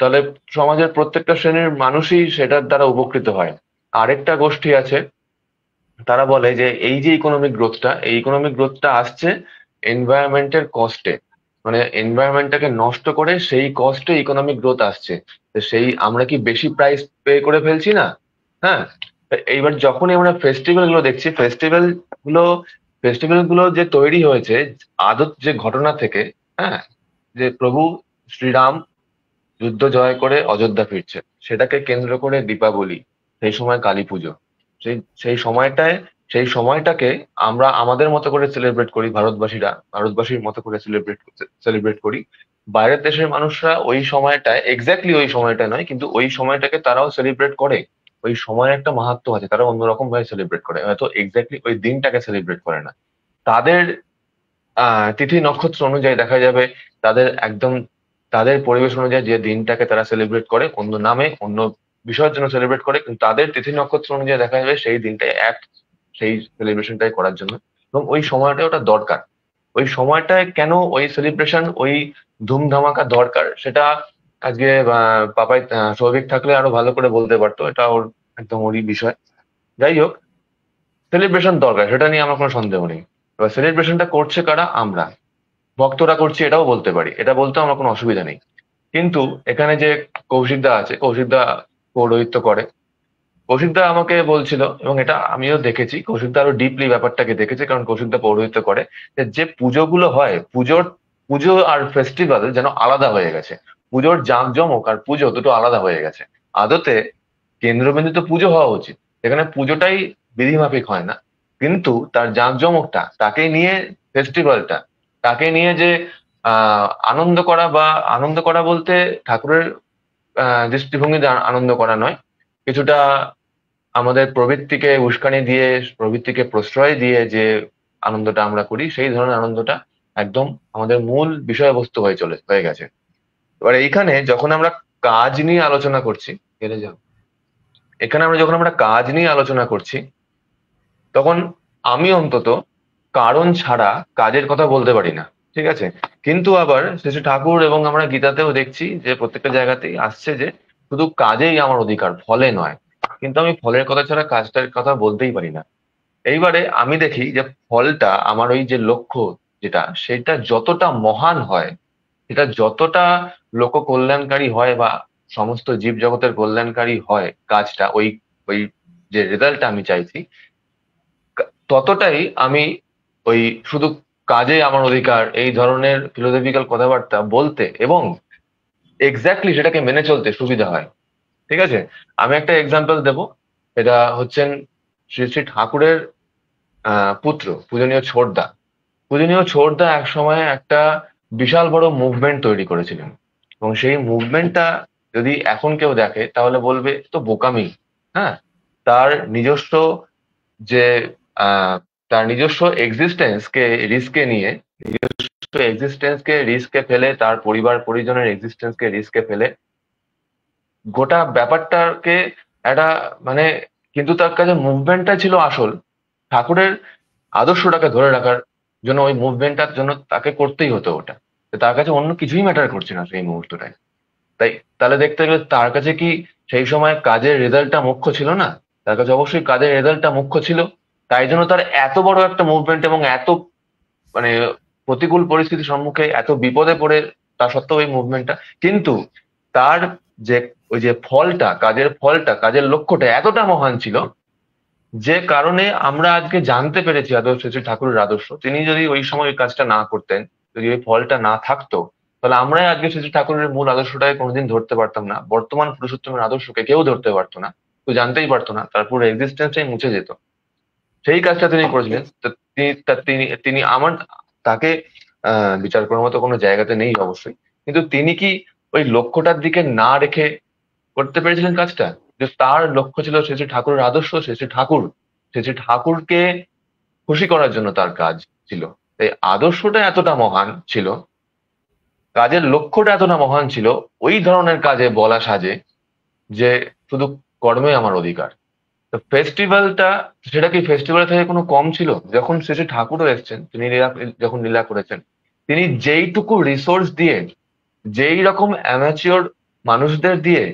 তাহলে সমাজের প্রত্যেকটা শ্রেণীর মানুষই সেটার দ্বারা উপকৃত হয়। আরেকটা গোষ্ঠী আছে, তারা বলে যে এই যে ইকোনমিক গ্রোথটা আসছে এনভায়রনমেন্টের কস্টে, মানে এনভায়রনমেন্টটাকে নষ্ট করে সেই কস্টে ইকোনমিক গ্রোথ আসছে। তো সেই আমরা কি বেশি প্রাইস পে করে ফেলছি না? হ্যাঁ, এইবার যখনই আমরা ফেস্টিভ্যাল গুলো দেখছি, ফেস্টিভ্যাল গুলো যে তৈরি হয়েছে আদত যে ঘটনা থেকে, হ্যাঁ, যে প্রভু শ্রীরাম যুদ্ধ জয় করে অযোধ্যা ফিরছে, সেটাকে কেন্দ্র করে দীপাবলি, সেই সময় কালী পুজো, সেই সেই সময়টায়, সেই সময়টাকে আমরা আমাদের মতো করে সেলিব্রেট করি, ভারতবাসীর মতো করে সেলিব্রেট করি। বাইরের দেশের মানুষরা ওই সময়টায়, এক্স্যাক্টলি ওই সময়টা নয়, কিন্তু ওই সময়টাকে তারাও সেলিব্রেট করে। ওই সময়ের একটা মাহাত্ম্য আছে, তারা অন্যরকম ভাবে সেলিব্রেট করে, হয়তো এক্স্যাক্টলি ওই দিনটাকে সেলিব্রেট করে না। তাদের তিথি নক্ষত্র অনুযায়ী দেখা যাবে তাদের একদম তাদের পরিবেশ অনুযায়ী যে দিনটাকে তারা সেলিব্রেট করে, অন্য নামে অন্য বিষয়ের জন্য সেলিব্রেট করে, কিন্তু তাদের তিথি নক্ষত্র অনুযায়ী দেখা যাবে সেই দিনটাই সেই সেলিব্রেশনটাই করার জন্য। এবং ওই সময়টা ওটা দরকার। ওই সময়টায় কেন ওই সেলিব্রেশন, ওই ধুমধামাকা দরকার, সেটা আজকে পাপাই সৌভিক থাকলে আরো ভালো করে বলতে পারতো, এটা ওর একদম ওরই বিষয়। যাই হোক, সেলিব্রেশন দরকার, সেটা নিয়ে আমার কোনো সন্দেহ নেই। এবার সেলিব্রেশনটা করছে কারা? আমরা ভক্তরা করছি, এটাও বলতে পারি, এটা বলতেও আমার কোনো অসুবিধা নেই। কিন্তু এখানে যে কৌশিকদা আছে, কৌশিকদা পৌরোহিত্য করে। কৌশিকদা আমাকে বলছিল, এবং এটা আমিও দেখেছি, কৌশিকদা আরো ডিপলি ব্যাপারটাকে দেখেছে, কারণ কৌশিকদা পৌরোহিত্য করে, যে পুজোগুলো হয়, পুজো আর ফেস্টিভ্যাল যেন আলাদা হয়ে গেছে। পুজোর জাঁকজমক আর পুজো দুটো আলাদা হয়ে গেছে। আদতে কেন্দ্রবিন্দু তো পুজো হওয়া উচিত, এখানে পুজোটাই বিধিমাফিক হয় না, কিন্তু তার জাঁকজমকটা, তাকে নিয়ে ফেস্টিভ্যালটা, তাকে নিয়ে যে আনন্দ করা, বা আনন্দ করা বলতে ঠাকুরের দৃষ্টিভঙ্গিতে আনন্দ করা নয়, কিছুটা আমাদের প্রবৃত্তিকে উস্কানি দিয়ে, প্রবৃত্তিকে প্রশ্রয় দিয়ে যে আনন্দটা আমরা করি, সেই ধরনের আনন্দটা একদম আমাদের মূল বিষয়বস্তু হয়ে গেছে। এবার এইখানে যখন আমরা কাজ নিয়ে আলোচনা করছি, যখন আমরা কাজ নিয়ে আলোচনা করছি, তখন আমি অন্তত কারণ ছাড়া কাজের কথা বলতে পারি না, ঠিক আছে? কিন্তু আবার শ্রী ঠাকুর এবং আমরা গীতাতেও দেখছি যে প্রত্যেকটা জায়গাতেই আসছে যে শুধু কাজেই আমার অধিকার, ফলে নয়। কিন্তু আমি ফলের কথা ছাড়া কাজটার কথা বলতেই পারি না। এইবারে আমি দেখি যে ফলটা, আমার ওই যে লক্ষ্য যেটা, সেটা যতটা মহান হয়, এটা যতটা লোক কল্যাণকারী হয়, বা সমস্ত জীব জগতের কল্যাণকারী হয় কাজটা, ওই ওই যে রেজাল্টটা আমি চাইছি, ততটাই আমি ওই শুধু কাজে আমার অধিকার এই ধরনের ফিলোসফিক্যাল কথাবার্তা বলতে এবং এক্স্যাক্টলি সেটাকে মেনে চলতে সুবিধা হয়। ঠিক আছে, আমি একটা এক্সাম্পল দেব। এটা হচ্ছেন শ্রী শ্রী ঠাকুরের পুত্র পূজনীয় ছোটদা। পূজনীয় ছোটদা এক সময় একটা বিশাল বড় মুভমেন্ট তৈরি করেছিলেন, এবং সেই মুভমেন্টটা যদি এখন কেউ দেখে তাহলে বলবে তো বোকামি। হ্যাঁ, তার নিজস্ব যে তার নিজস্ব এক্সিস্টেন্সকে রিস্কে নিয়ে, রিস্কে ফেলে, তার পরিবার পরিজনের এক্সিস্টেন্সকে রিস্কে ফেলে গোটা ব্যাপারটাকে একটা মানে, কিন্তু তার কাছে মুভমেন্টটা ছিল আসল। ঠাকুরের আদর্শটাকে ধরে রাখার জন্য ওই মুভমেন্টটার জন্য তাকে করতেই হতো ওটা। তার কাছে অন্য কিছুই ম্যাটার করছে না সেই মুহূর্তটায়। তাই তাহলে দেখতে গেলে তার কাছে কি সেই সময় কাজের রেজাল্টটা মুখ্য ছিল না? তার কাছে অবশ্যই কাজের রেজাল্টটা মুখ্য ছিল। তাই জন্য তার এত বড় একটা মুভমেন্ট, এবং এত মানে প্রতিকূল পরিস্থিতির সম্মুখে এত বিপদে পড়ে তা সত্ত্বেও এই মুভমেন্টটা, কিন্তু তার যে ওই যে ফলটা, কাজের লক্ষ্যটা এতটা মহান ছিল, যে কারণে আমরা আজকে জানতে পেরেছি আদর্শ শ্রী ঠাকুরের আদর্শ। তিনি যদি ওই সময় ওই কাজটা না করতেন, যদি ওই ফলটা না থাকতো, তাহলে আমরাই আজকে শ্রী ঠাকুরের মূল আদর্শটাকে কোনোদিন ধরতে পারতাম না। বর্তমান পুরুষোত্তমের আদর্শকে কেউ ধরতে পারতো না, কেউ জানতেই পারতো না, তার পুরো এক্সিস্টেন্সটাই মুছে যেত। সেই কাজটা তিনি করেছিলেন। তো তিনি তিনি আমার তাকে বিচার করার মতো কোনো জায়গাতে নেই অবশ্যই, কিন্তু তিনি কি ওই লক্ষ্যটার দিকে না রেখে করতে পেরেছিলেন কাজটা? যে তার লক্ষ্য ছিল শ্রী শ্রী ঠাকুরের আদর্শ, শ্রী শ্রী ঠাকুরকে খুশি করার জন্য তার কাজ ছিল। তাই আদর্শটা এতটা মহান ছিল, কাজের লক্ষ্যটা এতটা মহান ছিল, ওই ধরনের কাজে বলা সাজে যে শুধু কর্মে আমার অধিকার। তো ফেস্টিভ্যালটা, সেটা কি ফেস্টিভ্যাল থেকে কোনো কম ছিল? যখন শেষে ঠাকুরও এসছেন, তিনি যখন লীলা করেছেন, তিনি যেইটুকু রিসোর্স দিয়ে, যেই রকম অ্যামাচিওর মানুষদের দিয়ে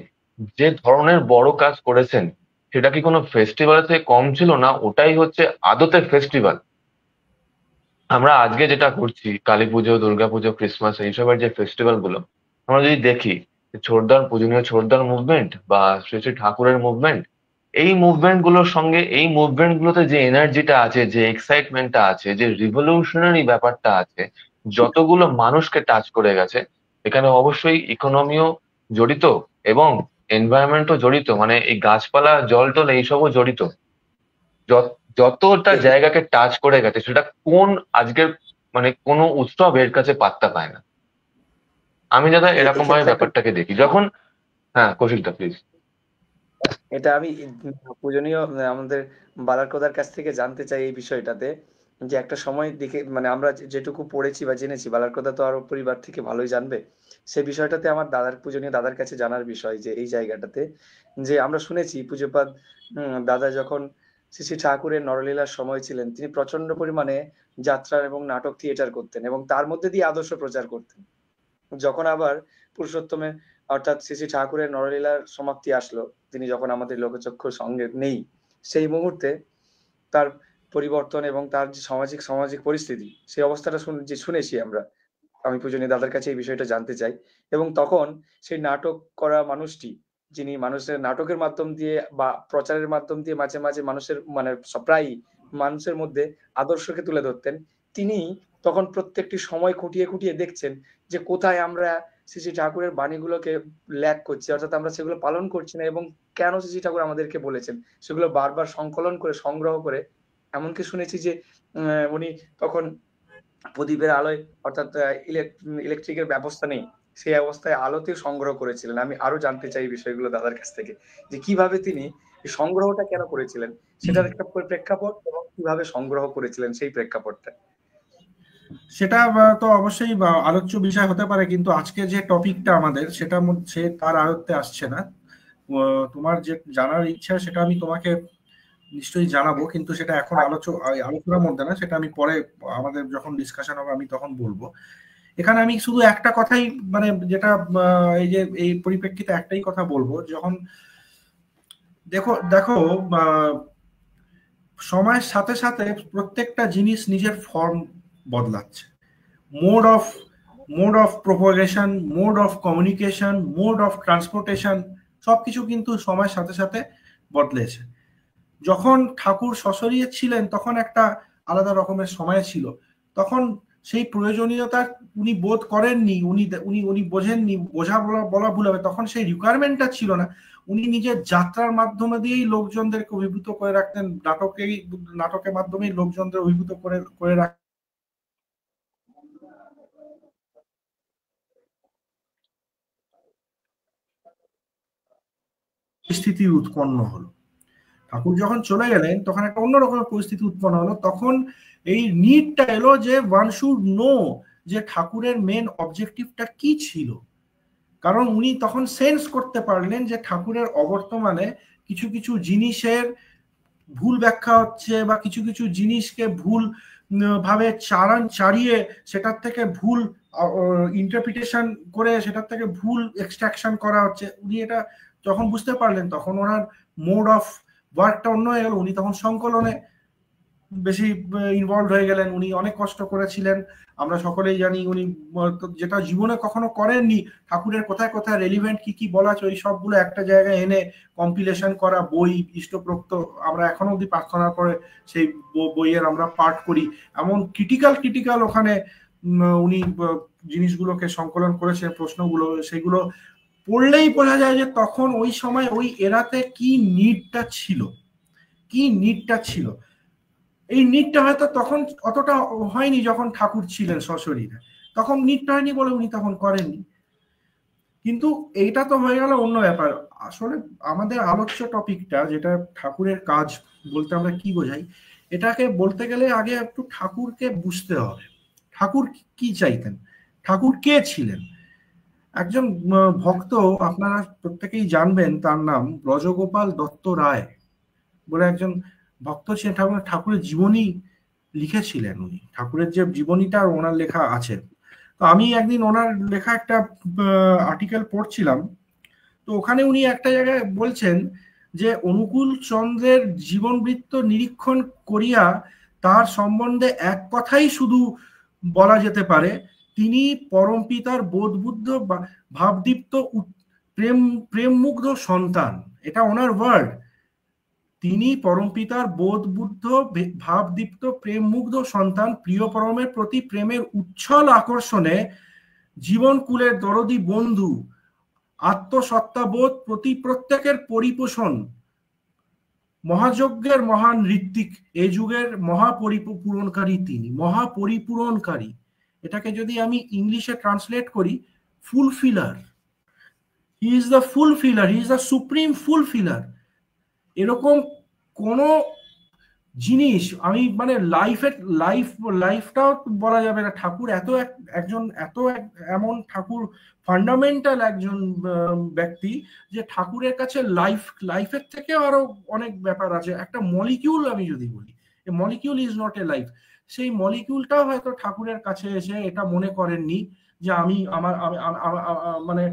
যে ধরনের বড় কাজ করেছেন, সেটা কি কোনো ফেস্টিভ্যাল থেকে কম ছিল না? ওটাই হচ্ছে আদতে ফেস্টিভ্যাল। আমরা আজকে যেটা করছি, কালী পুজো, দুর্গাপুজো, ক্রিসমাস, এইসবের যে ফেস্টিভ্যাল গুলো, আমরা যদি দেখি পূজনীয় ছোটদার মুভমেন্ট বা শ্রী শ্রী ঠাকুরের মুভমেন্ট, এই মুভমেন্ট গুলোর সঙ্গে, এই মুভমেন্ট গুলোতে যে এনার্জিটা আছে, যে এক্সাইটমেন্টটা আছে, যে রিভলিউশনারি ব্যাপারটা আছে, যতগুলো মানুষকে টাচ করে গেছে, এখানে অবশ্যই ইকোনমিও জড়িত এবং এনভায়রনমেন্টও জড়িত, মানে এই গাছপালা, জল টল এইসবও জড়িত। যতটা জায়গাকে টাচ করে গেছে, সেটা কোন আজকের মানে কোনো উৎসব এর কাছে পাত্তা পায় না। আমি দাদা এরকম ভাবে ব্যাপারটাকে দেখি যখন। হ্যাঁ, কৌশিকদা প্লিজ। এটা আমি পূজনীয় আমাদের বালারকোদার কাছ থেকে জানতে চাই এই বিষয়টাতে, যে একটা সময় দেখে মানে আমরা যেটুকু পড়েছি বা জেনেছি, বালারকোদা তো আরো পরিবার থেকে ভালোই জানবে, সে বিষয়টাতে আমার পূজনীয় দাদার কাছে জানার বিষয় যে এই জায়গাটাতে যে আমরা শুনেছি পূজ্যপাদ দাদা যখন শ্রী শ্রী ঠাকুরের নরলীলার সময় ছিলেন, তিনি প্রচন্ড পরিমাণে যাত্রা এবং নাটক থিয়েটার করতেন এবং তার মধ্যে দিয়ে আদর্শ প্রচার করতেন। যখন আবার পুরুষোত্তমে অর্থাৎ শ্রী শ্রী ঠাকুরের নরলীলার সমাপ্তি আসলো, তিনি যখন আমাদের লোকচক্ষুর সঙ্গে নেই, সেই মুহূর্তে তার পরিবর্তন এবং তার যে সামাজিক পরিস্থিতি, সেই অবস্থাটা শুনেছি আমরা। আমি পূজনীয় দাদার কাছে এই বিষয়টা জানতে চাই। এবং তখন সেই নাটক করা মানুষটি, যিনি মানুষের নাটকের মাধ্যম দিয়ে বা প্রচারের মাধ্যম দিয়ে মাঝে মাঝে মানুষের মানে প্রায়ই মানুষের মধ্যে আদর্শকে তুলে ধরতেন, তিনি তখন প্রত্যেকটি সময় খুঁটিয়ে খুঁটিয়ে দেখছেন যে কোথায় আমরা শ্রী শ্রী ঠাকুরের বাণীগুলোকে ল্যাক করছি, অর্থাৎ আমরা সেগুলো পালন করছি না, এবং কেন শ্রী শ্রী ঠাকুর আমাদেরকে বলেছেন সেগুলো বারবার সংকলন করে সংগ্রহ করে, এমনকি শুনেছি যে উনি তখন প্রদীপের আলোয়, অর্থাৎ ইলেকট্রিকের ব্যবস্থা নেই, সেই অবস্থায় আলোতে সংগ্রহ করেছিলেন। আমি আরো জানতে চাই বিষয়গুলো দাদার কাছ থেকে, যে কিভাবে তিনি এই সংগ্রহটা কেন করেছিলেন, সেটার একটা প্রেক্ষাপট এবং কিভাবে সংগ্রহ করেছিলেন সেই প্রেক্ষাপটটা। সেটা তো অবশ্যই আলোচ্য বিষয় হতে পারে, কিন্তু আজকে যে টপিকটা আমাদের সেটা মধ্যে তার আয়ত্তে আসছে না। তোমার যে জানার ইচ্ছা সেটা আমি তোমাকে নিশ্চয়ই জানাবো, কিন্তু সেটা এখন আলোচনার মধ্যে না, সেটা আমি পরে আমাদের যখন ডিসকাশন হবে আমি তখন বলবো। এখানে আমি শুধু একটা কথাই মানে যেটা এই যে এই পরিপ্রেক্ষিতে একটাই কথা বলবো, যখন দেখো সময়ের সাথে সাথে প্রত্যেকটা জিনিস নিজের ফর্ম বদলাচ্ছে। Mode of propagation, mode of communication, mode of transportation সবকিছু কিন্তু সময়ের সাথে সাথে বদলেছে। যখন ঠাকুর সশরীরে ছিলেন তখন একটা আলাদা রকমের সময় ছিল, তখন সেই প্রয়োজনীয়তা উনি বোধ করেননি, উনি বোঝেননি, বলা ভুল হবে, তখন সেই রিকোয়ারমেন্টটা ছিল না। উনি নিজের যাত্রার মাধ্যমে দিয়েই লোকজনদেরকে অভিভূত করে রাখতেন, নাটকের মাধ্যমেই লোকজনদের অভিভূত করে রাখতেন, পরিস্থিতি উৎপন্ন হলো। ঠাকুর যখন চলে গেলেন তখন একটা অন্যরকম পরিস্থিতি উৎপন্ন হলো, তখন এই নিডটা এলো যে ওয়ান শুড নো যে ঠাকুরের মেন অবজেক্টিভটা কি ছিল। কারণ উনি তখন সেন্স করতে পারলেন যে ঠাকুরের অবর্তমানে কিছু কিছু জিনিসের ভুল ব্যাখ্যা হচ্ছে, বা কিছু কিছু জিনিসকে ভুল ভাবে চাড়িয়ে সেটার থেকে ভুল ইন্টারপ্রিটেশন করে সেটার থেকে ভুল এক্সট্রাকশন করা হচ্ছে। উনি এটা যখন বুঝতে পারলেন তখন ওনার মোড অফ ওয়ার্কটা অন্য হয়ে গেল, উনি তখন সংকলনে বেশি ইনভলভ হয়ে গেলেন। উনি অনেক কষ্ট করেছিলেন, আমরা সকলেই জানি। উনি যেটা জীবনে কখনো করেননি, ঠাকুরের কোথায় কোথায় রেলিভেন্ট কি কি বলা আছে ওই সবগুলো একটা জায়গায় এনে কম্পিলেশন করা বই, ইষ্টপ্রোক্ত, আমরা এখনো অব্দি প্রার্থনার পরে সেই বইয়ের আমরা পাঠ করি। এমন ক্রিটিক্যাল ওখানে উনি জিনিসগুলোকে সংকলন করেছেন, প্রশ্নগুলো, সেগুলো পড়লেই বোঝা যায় যে তখন ওই সময় ওই এরাতে কি নিডটা ছিল। এই নিডটা হয়তো তখন অতটা হয়নি যখন ঠাকুর ছিলেন সশরীরে, তখন নিডটা হয়নি বলে উনি তখন করেননি। কিন্তু এইটা তো হয়ে গেল অন্য ব্যাপার। আসলে আমাদের আলোচ্য টপিকটা যেটা ঠাকুরের কাজ বলতে আমরা কি বোঝাই, এটাকে বলতে গেলে আগে একটু ঠাকুরকে বুঝতে হবে। ঠাকুর কি চাইতেন, ঠাকুর কে ছিলেন। একজন ভক্ত আপনারা প্রত্যেকেই জানবেন, তার নাম ব্রজগোপাল দত্ত রায় বলে একজন ভক্ত ছিলেন। ঠাকুরের জীবনী লিখেছিলেন উনি, ঠাকুরের যে জীবনীটা ওনার লেখা আছে। তো আমি একদিন ওনার লেখা একটা আর্টিকেল পড়ছিলাম, তো ওখানে উনি একটা জায়গায় বলছেন যে অনুকূল চন্দ্রের জীবনবৃত্ত নিরীক্ষণ করিয়া তার সম্বন্ধে এক কথাই শুধু বলা যেতে পারে, তিনি পরমপিতার বোধবুদ্ধ ভাবদীপ্ত প্রেমমুগ্ধ সন্তান। এটা ওনার ওয়ার্ড। তিনি পরমপিতার বোধবুদ্ধ ভাবদীপ্ত প্রেমমুগ্ধ সন্তান, প্রিয় পরমের প্রতি প্রেমের উচ্ছল আকর্ষণে জীবনকুলের দরদি বন্ধু, আত্মসত্তাবোধ প্রতি প্রত্যেকের পরিপোষণ, মহাযজ্ঞের মহান ঋত্বিক, এই যুগের মহাপরিপূরণকারী তিনি, মহাপরিপূরণকারী। এটাকে যদি আমি ইংলিশে ট্রান্সলেট করি, ফুলফিলার। হি is the ফুলফিলার, he is the supreme ফুলফিলার। এরকম কোনো জিনিস আমি মানে লাইফটাও বলা যাবে না। ঠাকুর এমন ঠাকুর ফান্ডামেন্টাল একজন ব্যক্তি, যে ঠাকুরের কাছে লাইফের থেকেও আরো অনেক ব্যাপার আছে। একটা মলিকিউল আমি যদি বলি, molecule is not a life, সেই মলিকিউলটাও হয়তো ঠাকুরের কাছে এসে এটা মনে করেননি যে আমি আমার মানে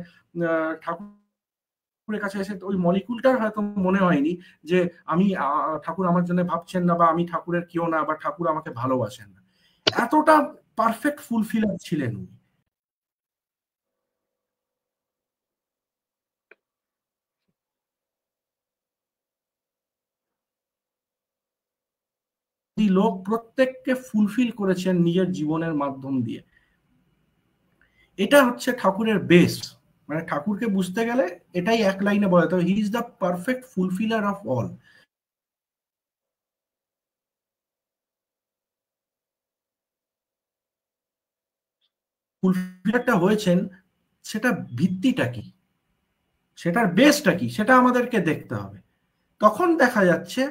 ঠাকুরের কাছে এসে ওই মলিকুলটার হয়তো মনে হয়নি যে আমি ঠাকুর আমার জন্য ভাবছেন না, বা আমি ঠাকুরের কেউ না, বা ঠাকুর আমাকে ভালোবাসেন না। এতটা পারফেক্ট ফুলফিলার ছিলেন উনি। লোক প্রত্যেককে ফুলফিল করেছেন নিজের জীবনের মাধ্যম দিয়ে। এটা হচ্ছে ঠাকুরের বেস। মানে ঠাকুরকে বুঝতে গেলে এটাই এক লাইনে বলা যেত, he is the perfect fulfiller of all. ফুলফিলারটা হয়েছেন, সেটা ভিত্তিটা কি, সেটার বেসটা কি, সেটা আমাদেরকে দেখতে হবে। তখন দেখা যাচ্ছে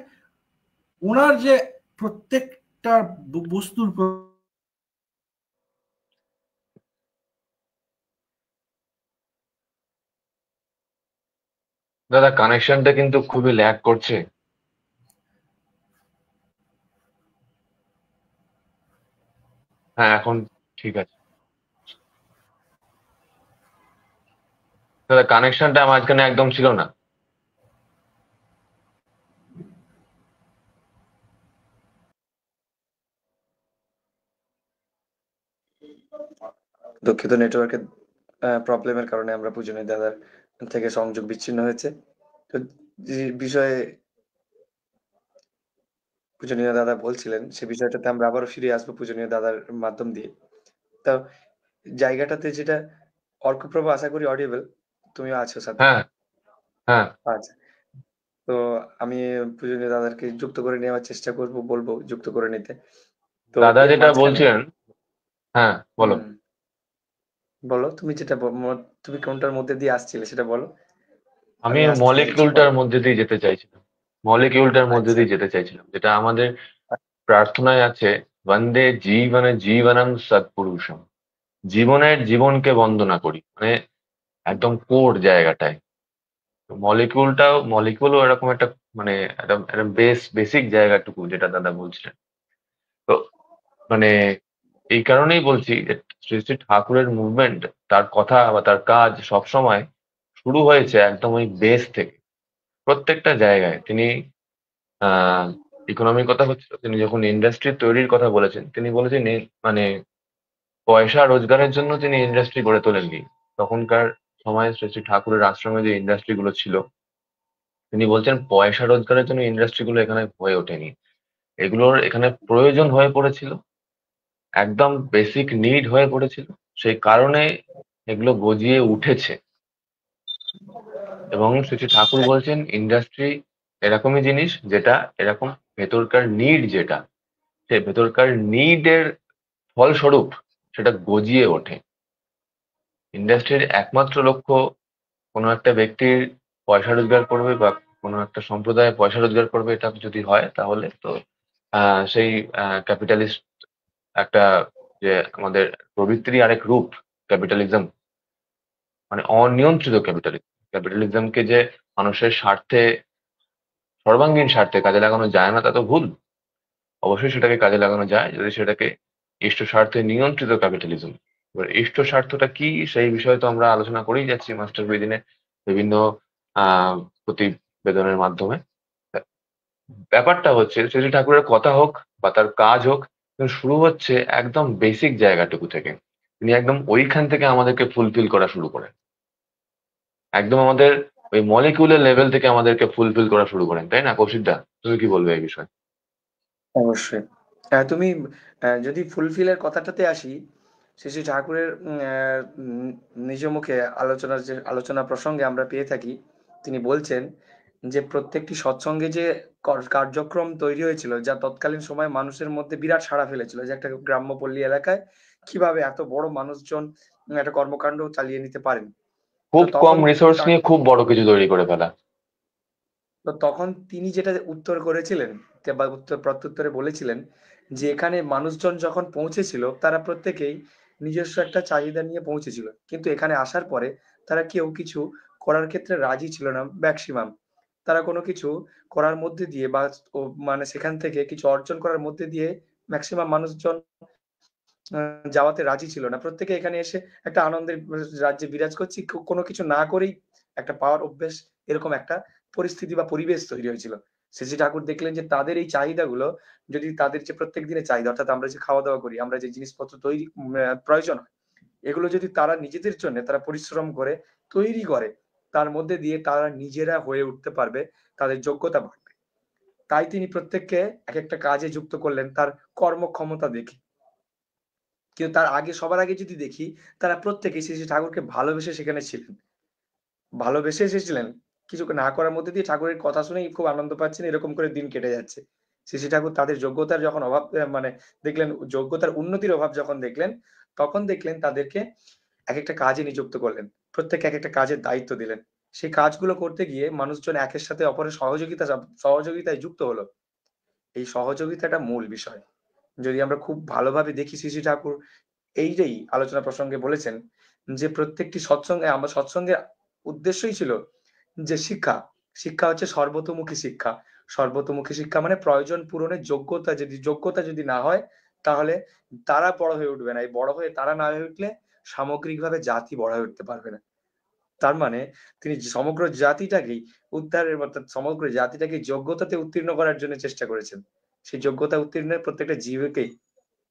ওনার যে প্রত্যেকটা বস্তুর দাদা কানেকশনটা কিন্তু খুবই ল্যাগ করছে। হ্যাঁ এখন ঠিক আছে দাদা, কানেকশনটা মাঝখানে একদম ছিল না। দুঃখিত, নেটওয়ার্কের প্রবলেমের কারণে আমরা পূজনীয় দাদার থেকে সংযোগ বিচ্ছিন্ন হয়েছে। তো যে বিষয়ে পূজনীয় দাদা বলছিলেন, সে বিষয়টাতে আমরা আবারও ফিরে আসবো পূজনীয় দাদার মাধ্যম দিয়ে। তো জায়গাটাতে যেটা অর্কপ্রভা, আশা করি অডিয়েবল, তুমিও আছো সাথে? হ্যাঁ হ্যাঁ আচ্ছা, তো আমি পূজনীয় দাদাকে যুক্ত করে নেওয়ার চেষ্টা করব, বলবো যুক্ত করে নিতে। তো দাদা এর যেটা মাঝখানে বলছিলেন, হ্যাঁ বলো। বলো, তুমি যেটা তুমি কোনটার মধ্যে দিয়ে আসছিলে সেটা বলো, আমি আমি আসতে চাইছি পরে। মলিকিউলটার মধ্যে দিয়ে যেতে চাইছিলাম। মলিকিউলটার মধ্যে আচ্ছা, দিয়ে যেতে চাইছিলাম, যেটা আমাদের প্রার্থনায় আছে, বন্দে জীবনে জীবনম সৎপুরুষম। জীবনকে বন্দনা করি, মানে একদম কোর জায়গাটায়। মলিকিউলও এরকম একটা, মানে একটা বেসিক জায়গাটুকু যেটা দাদা বলছিলেন। তো মানে এই কারণেই বলছি যে শ্রী শ্রী ঠাকুরের মুভমেন্ট, তার কথা বা তার কাজ সবসময় শুরু হয়েছে একদম ওই বেস থেকে। প্রত্যেকটা জায়গায় তিনি ইকোনমির কথা হচ্ছিল, তিনি যখন ইন্ডাস্ট্রি তৈরির কথা বলেছেন, তিনি বলেছেন মানে পয়সা রোজগারের জন্য তিনি ইন্ডাস্ট্রি গড়ে তোলেননি। তখনকার সময়ে শ্রী শ্রী ঠাকুরের আশ্রমে যে ইন্ডাস্ট্রি গুলো ছিল, তিনি বলছেন পয়সা রোজগারের জন্য ইন্ডাস্ট্রি গুলো এখানে হয়ে ওঠেনি, এগুলোর এখানে প্রয়োজন হয়ে পড়েছিল, একদম বেসিক নিড হয়ে পড়েছিল, সেই কারণে এগুলো গজিয়ে উঠেছে। এবং শ্রী শ্রী ঠাকুর বলছেন ইন্ডাস্ট্রি এরকমই জিনিস, যেটা এরকম ভেতরকার নিড, যেটা সে ভেতরকার নিডের ফলস্বরূপ সেটা গজিয়ে ওঠে। ইন্ডাস্ট্রির একমাত্র লক্ষ্য কোনো একটা ব্যক্তির পয়সা রোজগার করবে বা কোনো একটা সম্প্রদায় পয়সা রোজগার করবে, এটা যদি হয় তাহলে তো সেই ক্যাপিটালিস্ট একটা, যে আমাদের প্রবৃত্তিরই আরেক রূপ ক্যাপিটালিজম, মানে অনিয়ন্ত্রিত ক্যাপিটালিজমকে যে মানুষের স্বার্থে, সর্বাঙ্গীন স্বার্থে কাজে লাগানো যায় না তা তো ভুল। অবশ্যই সেটাকে কাজে লাগানো যায় যদি সেটাকে ইষ্ট স্বার্থে নিয়ন্ত্রিত ক্যাপিটালিজম। এবার ইষ্ট স্বার্থটা কি, সেই বিষয়ে তো আমরা আলোচনা করেই যাচ্ছি মাস্টার বিদিনে বিভিন্ন প্রতিবেদনের মাধ্যমে। ব্যাপারটা হচ্ছে শ্রী ঠাকুরের কথা হোক বা তার কাজ হোক, শুরু হচ্ছে একদম বেসিক জায়গাটুকু থেকে। তিনি একদম ওইখান থেকে আমাদেরকে ফুলফিল করা শুরু করেন, একদম আমাদের ওই মলিকিউলের লেভেল থেকে আমাদেরকে ফুলফিল করা শুরু করেন, তাই না কৌশিক দা? তুমি কি বলবে এই বিষয়ে? অবশ্যই। তুমি যদি ফুলফিলের কথাটাতে আসি, শ্রী শ্রী ঠাকুরের নিজ মুখে আলোচনা প্রসঙ্গে আমরা পেয়ে থাকি, তিনি বলছেন যে প্রত্যেকটি সৎসঙ্গে যে কার্যক্রম তৈরি হয়েছিল, যা তৎকালীন সময় মানুষের মধ্যে বিরাট সাড়া ফেলেছিল, যে একটা গ্রাম্য পল্লী এলাকায় কিভাবে এত বড় মানুষজন একটা কর্মকাণ্ড চালিয়ে নিতে পারেন। তো খুব কম তখন রিসোর্স নিয়ে খুব বড় কিছু তৈরি করে ফেলা। তো তখন তিনি যেটা উত্তর করেছিলেন বা প্রত্যুত্তরে বলেছিলেন যে এখানে মানুষজন যখন পৌঁছেছিল তারা প্রত্যেকেই নিজস্ব একটা চাহিদা নিয়ে পৌঁছেছিল, কিন্তু এখানে আসার পরে তারা কেউ কিছু করার ক্ষেত্রে রাজি ছিল না ম্যাক্সিমাম। তারা কোনো কিছু করার মধ্যে দিয়ে বা মানে সেখান থেকে কিছু অর্জন করার মধ্যে দিয়ে ম্যাক্সিমাম মানুষজন যাওয়াতে রাজি ছিল না। প্রত্যেকে এখানে এসে একটা আনন্দের রাজ্যে বিরাজ করছি, কোনো কিছু না করেই একটা পাওয়ার অভ্যেস, এরকম একটা পরিস্থিতি বা পরিবেশ তৈরি হয়েছিল। শ্রী ঠাকুর দেখলেন যে তাদের এই চাহিদাগুলো যদি তাদের যে প্রত্যেক দিনের চাহিদা, অর্থাৎ আমরা যে খাওয়া দাওয়া করি, আমরা যে জিনিসপত্র তৈরি প্রয়োজন হয়, এগুলো যদি তারা নিজেদের জন্য তারা পরিশ্রম করে তৈরি করে, তার মধ্যে দিয়ে তারা নিজেরা হয়ে উঠতে পারবে, তাদের যোগ্যতা বাড়বে। তাই তিনি প্রত্যেককে এক একটা কাজে যুক্ত করলেন তার কর্মক্ষমতা দেখে। কিন্তু তার আগে, সবার আগে যদি দেখি, তারা প্রত্যেকেই শ্রী শ্রী ঠাকুরকে ভালোবেসে সেখানে ছিলেন, ভালোবেসে এসেছিলেন। কিছু না করার মধ্যে দিয়ে ঠাকুরের কথা শুনেই খুব আনন্দ পাচ্ছেন, এরকম করে দিন কেটে যাচ্ছে। শ্রী শ্রী ঠাকুর তাদের যোগ্যতার যখন অভাব মানে দেখলেন, যোগ্যতার উন্নতির অভাব যখন দেখলেন, তখন দেখলেন তাদেরকে এক একটা কাজে নিযুক্ত করলেন, প্রত্যেককে এক একটা কাজের দায়িত্ব দিলেন। সেই কাজগুলো করতে গিয়ে মানুষজন একের সাথে অপরের সহযোগিতায় যুক্ত হলো। এই সহযোগিতাটা মূল বিষয়। যদি আমরা খুব ভালোভাবে দেখি, শ্রী শ্রী ঠাকুর এইটাই আলোচনা প্রসঙ্গে বলেছেন যে প্রত্যেকটি সৎসঙ্গে, আমরা সৎসঙ্গের উদ্দেশ্যই ছিল যে শিক্ষা, শিক্ষা হচ্ছে সর্বতোমুখী শিক্ষা। সর্বতোমুখী শিক্ষা মানে প্রয়োজন পূরণের যোগ্যতা যদি না হয়, তাহলে তারা বড় হয়ে উঠবে না। এই বড় হয়ে তারা না হয়ে উঠলে সামগ্রিকভাবে জাতি বড় হয়ে উঠতে পারবে না। তার মানে তিনি সমগ্র জাতিটাকেই উদ্ধারের, অর্থাৎ সমগ্র জাতিটাকে যোগ্যতাতে উত্তীর্ণ করার জন্য চেষ্টা করেছেন। সেই যোগ্যতা উত্তীর্ণের প্রত্যেকটা জীবকেই,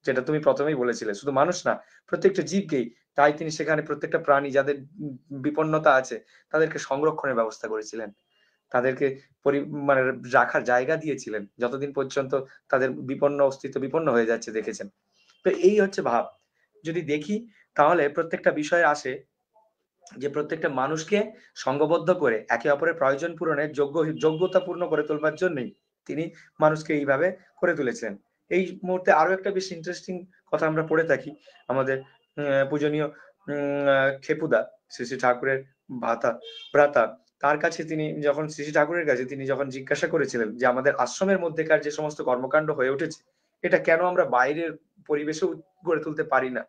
যেটা তুমি প্রথমেই বলেছিলে, শুধু মানুষ না, প্রত্যেকটা জীবকেই। তাই তিনি সেখানে প্রত্যেকটা প্রাণী যাদের বিপন্নতা আছে তাদেরকে সংরক্ষণের ব্যবস্থা করেছিলেন, তাদেরকে মানে রাখার জায়গা দিয়েছিলেন যতদিন পর্যন্ত তাদের বিপন্ন অস্তিত্ব বিপন্ন হয়ে যাচ্ছে দেখেছেন। তো এই হচ্ছে ভাব। যদি দেখি তাহলে প্রত্যেকটা বিষয়ে আসে যে প্রত্যেকটা মানুষকে সংঘবদ্ধ করে একে অপরের প্রয়োজন পূরণের যোগ্যতা পূর্ণ করে তোলবার জন্যই তিনি মানুষকে এইভাবে করে তুলেছিলেন। এই মুহূর্তে আরো একটা বেশ ইন্টারেস্টিং কথা আমরা পড়ে থাকি, আমাদের পূজনীয় খেপুদা, শ্রী শ্রী ঠাকুরের ভ্রাতা, তার কাছে তিনি যখন শ্রী শ্রী ঠাকুরের কাছে তিনি যখন জিজ্ঞাসা করেছিলেন যে আমাদের আশ্রমের মধ্যেকার যে সমস্ত কর্মকাণ্ড হয়ে উঠেছে, এটা কেন আমরা বাইরের পরিবেশেও গড়ে তুলতে পারি না,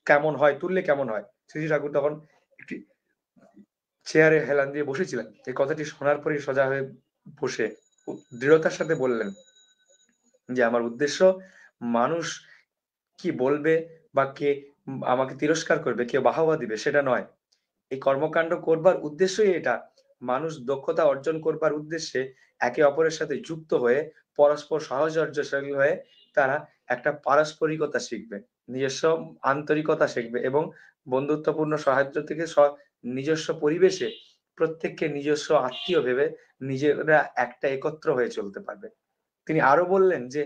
কেমন হয়, তুললে কেমন হয়। শ্রী শ্রী ঠাকুর তখন একটি চেয়ারে হেলান দিয়ে বসেছিলেন। এই কথাটি শোনার পরই সোজা হয়ে বসে দৃঢ়তার সাথে বললেন যে আমার উদ্দেশ্য মানুষ কি বলবে বা কে আমাকে তিরস্কার করবে, কে বাহবা দিবে সেটা নয়। এই কর্মকাণ্ড করবার উদ্দেশ্যই এটা, মানুষ দক্ষতা অর্জন করবার উদ্দেশ্যে একে অপরের সাথে যুক্ত হয়ে পরস্পর সাহচর্যশীল হয়ে তারা একটা পারস্পরিকতা শিখবে, নিজস্ব আন্তরিকতা শিখবে এবং বন্ধুত্বপূর্ণ সাহায্য থেকে নিজস্ব পরিবেশে প্রত্যেককে নিজস্ব আত্মীয় ভেবে নিজেরা একটা একত্র হয়ে চলতে পারবে। তিনি আরো বললেন যে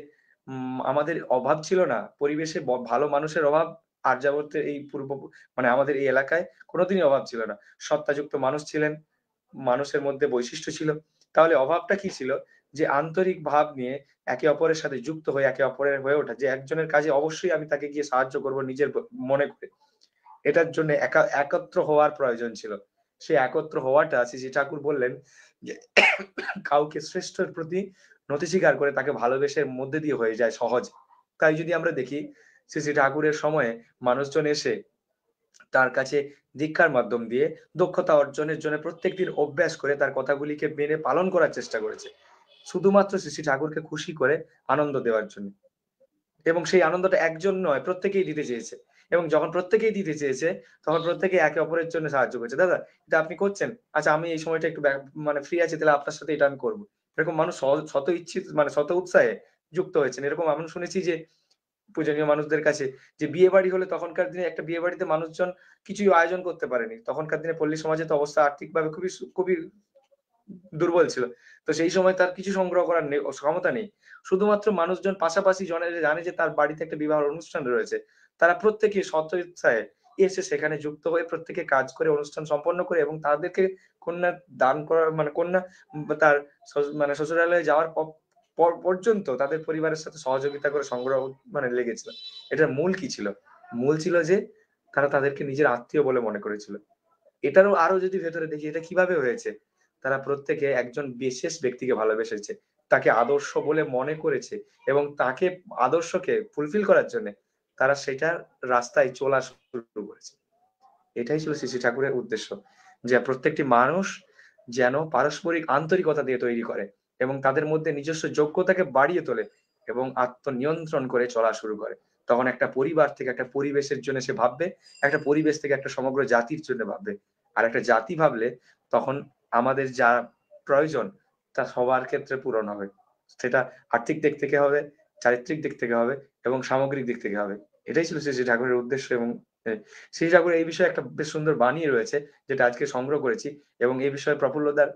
আমাদের অভাব ছিল না পরিবেশে, ভালো মানুষের অভাব আর্যাবর্তের এই মানে আমাদের এই এলাকায় কোনোদিনই অভাব ছিল না। সত্তাযুক্ত মানুষ ছিলেন, মানুষের মধ্যে বৈশিষ্ট্য ছিল। তাহলে অভাবটা কি ছিল? যে আন্তরিক ভাব নিয়ে একে অপরের সাথে যুক্ত হয়ে একে অপরের হয়ে ওঠা, যে একজনের কাজে অবশ্যই আমি তাকে গিয়ে সাহায্য করব নিজের মনে করে, এটার জন্য একত্র হওয়ার প্রয়োজন ছিল। সেই একত্র হওয়াটা শ্রী শ্রী ঠাকুর বললেন যে কাউকে শ্রেষ্ঠের প্রতি নতি স্বীকার করে তাকে ভালোবেসের মধ্যে দিয়ে হয়ে যায় সহজ। তাই যদি আমরা দেখি শ্রী শ্রী ঠাকুরের সময়ে মানুষজন এসে তার কাছে দীক্ষার মাধ্যম দিয়ে দক্ষতা অর্জনের জন্য প্রত্যেকদিন অভ্যাস করে তার কথাগুলিকে মেনে পালন করার চেষ্টা করেছে, শুধুমাত্র শ্রী শ্রী ঠাকুরকে খুশি করে আনন্দ দেওয়ার জন্য। এবং সেই আনন্দটা একজন নয়, প্রত্যেকেই দিতে চেয়েছে। এবং যখন প্রত্যেকেই দিতে চেয়েছে তখন প্রত্যেকে একে অপরের জন্য সাহায্য করছে। দাদা এটা আপনি করছেন, আচ্ছা আমি এই সময়টা একটু মানে ফ্রি আছি, তাহলে আপনার সাথে এটা আমি করবো। এরকম মানুষ শত ইচ্ছিত মানে শত উৎসাহে যুক্ত হয়েছেন। এরকম আমি শুনেছি যে পূজনীয় মানুষদের কাছে যে বিয়ে বাড়ি হলে, তখনকার দিনে একটা বিয়ে বাড়িতে মানুষজন কিছুই আয়োজন করতে পারেনি। তখনকার দিনে পল্লী সমাজে তো অবস্থা আর্থিকভাবে খুবই দুর্বল ছিল। তো সেই সময় তার কিছু সংগ্রহ করার ক্ষমতা নেই। শুধুমাত্র মানুষজন পাশাপাশি জানে যে তার বাড়িতে একটা বিবাহ অনুষ্ঠান রয়েছে, তারা প্রত্যেকে সৎ উৎসাহে এসে সেখানে যুক্ত হয়ে প্রত্যেকে কাজ করে অনুষ্ঠান সম্পন্ন করে এবং তাদেরকে কন্যা দান করার মানে কন্যা তার মানে শ্বশুরালয়ে যাওয়ার পর্যন্ত তাদের পরিবারের সাথে সহযোগিতা করে সংগ্রহ মানে লেগেছিল। এটার মূল কি ছিল? মূল ছিল যে তারা তাদেরকে নিজের আত্মীয় বলে মনে করেছিল। এটারও আরো যদি ভেতরে দেখি এটা কিভাবে হয়েছে, তারা প্রত্যেকে একজন বিশেষ ব্যক্তিকে ভালোবেসেছে, তাকে আদর্শ বলে মনে করেছে এবং তাকে আদর্শকে ফুলফিল করার জন্য তারা সেটার রাস্তায় চলা শুরু করেছে। এটাই ছিল শ্রী শ্রী ঠাকুরের উদ্দেশ্য, যে প্রত্যেকটি মানুষ যেন পারস্পরিক আন্তরিকতা দিয়ে তৈরি করে এবং তাদের মধ্যে নিজস্ব যোগ্যতাকে বাড়িয়ে তোলে এবং আত্মনিয়ন্ত্রণ করে চলা শুরু করে। তখন একটা পরিবার থেকে একটা পরিবেশের জন্য সে ভাববে, একটা পরিবেশ থেকে একটা সমগ্র জাতির জন্য ভাববে, আর একটা জাতি ভাবলে তখন আমাদের যা প্রয়োজন তা সবার ক্ষেত্রে পূরণ হবে। সেটা আর্থিক দিক থেকে হবে, চারিত্রিক দিক থেকে হবে এবং সামগ্রিক দিক থেকে হবে। এটাই ছিল শ্রী শ্রী ঠাকুরের উদ্দেশ্য। এবং শ্রী ঠাকুরের এই বিষয়ে একটা বেশ সুন্দর বাণী রয়েছে, যেটা আজকে সংগ্রহ করেছি, এবং এই বিষয়ে প্রফুল্লদার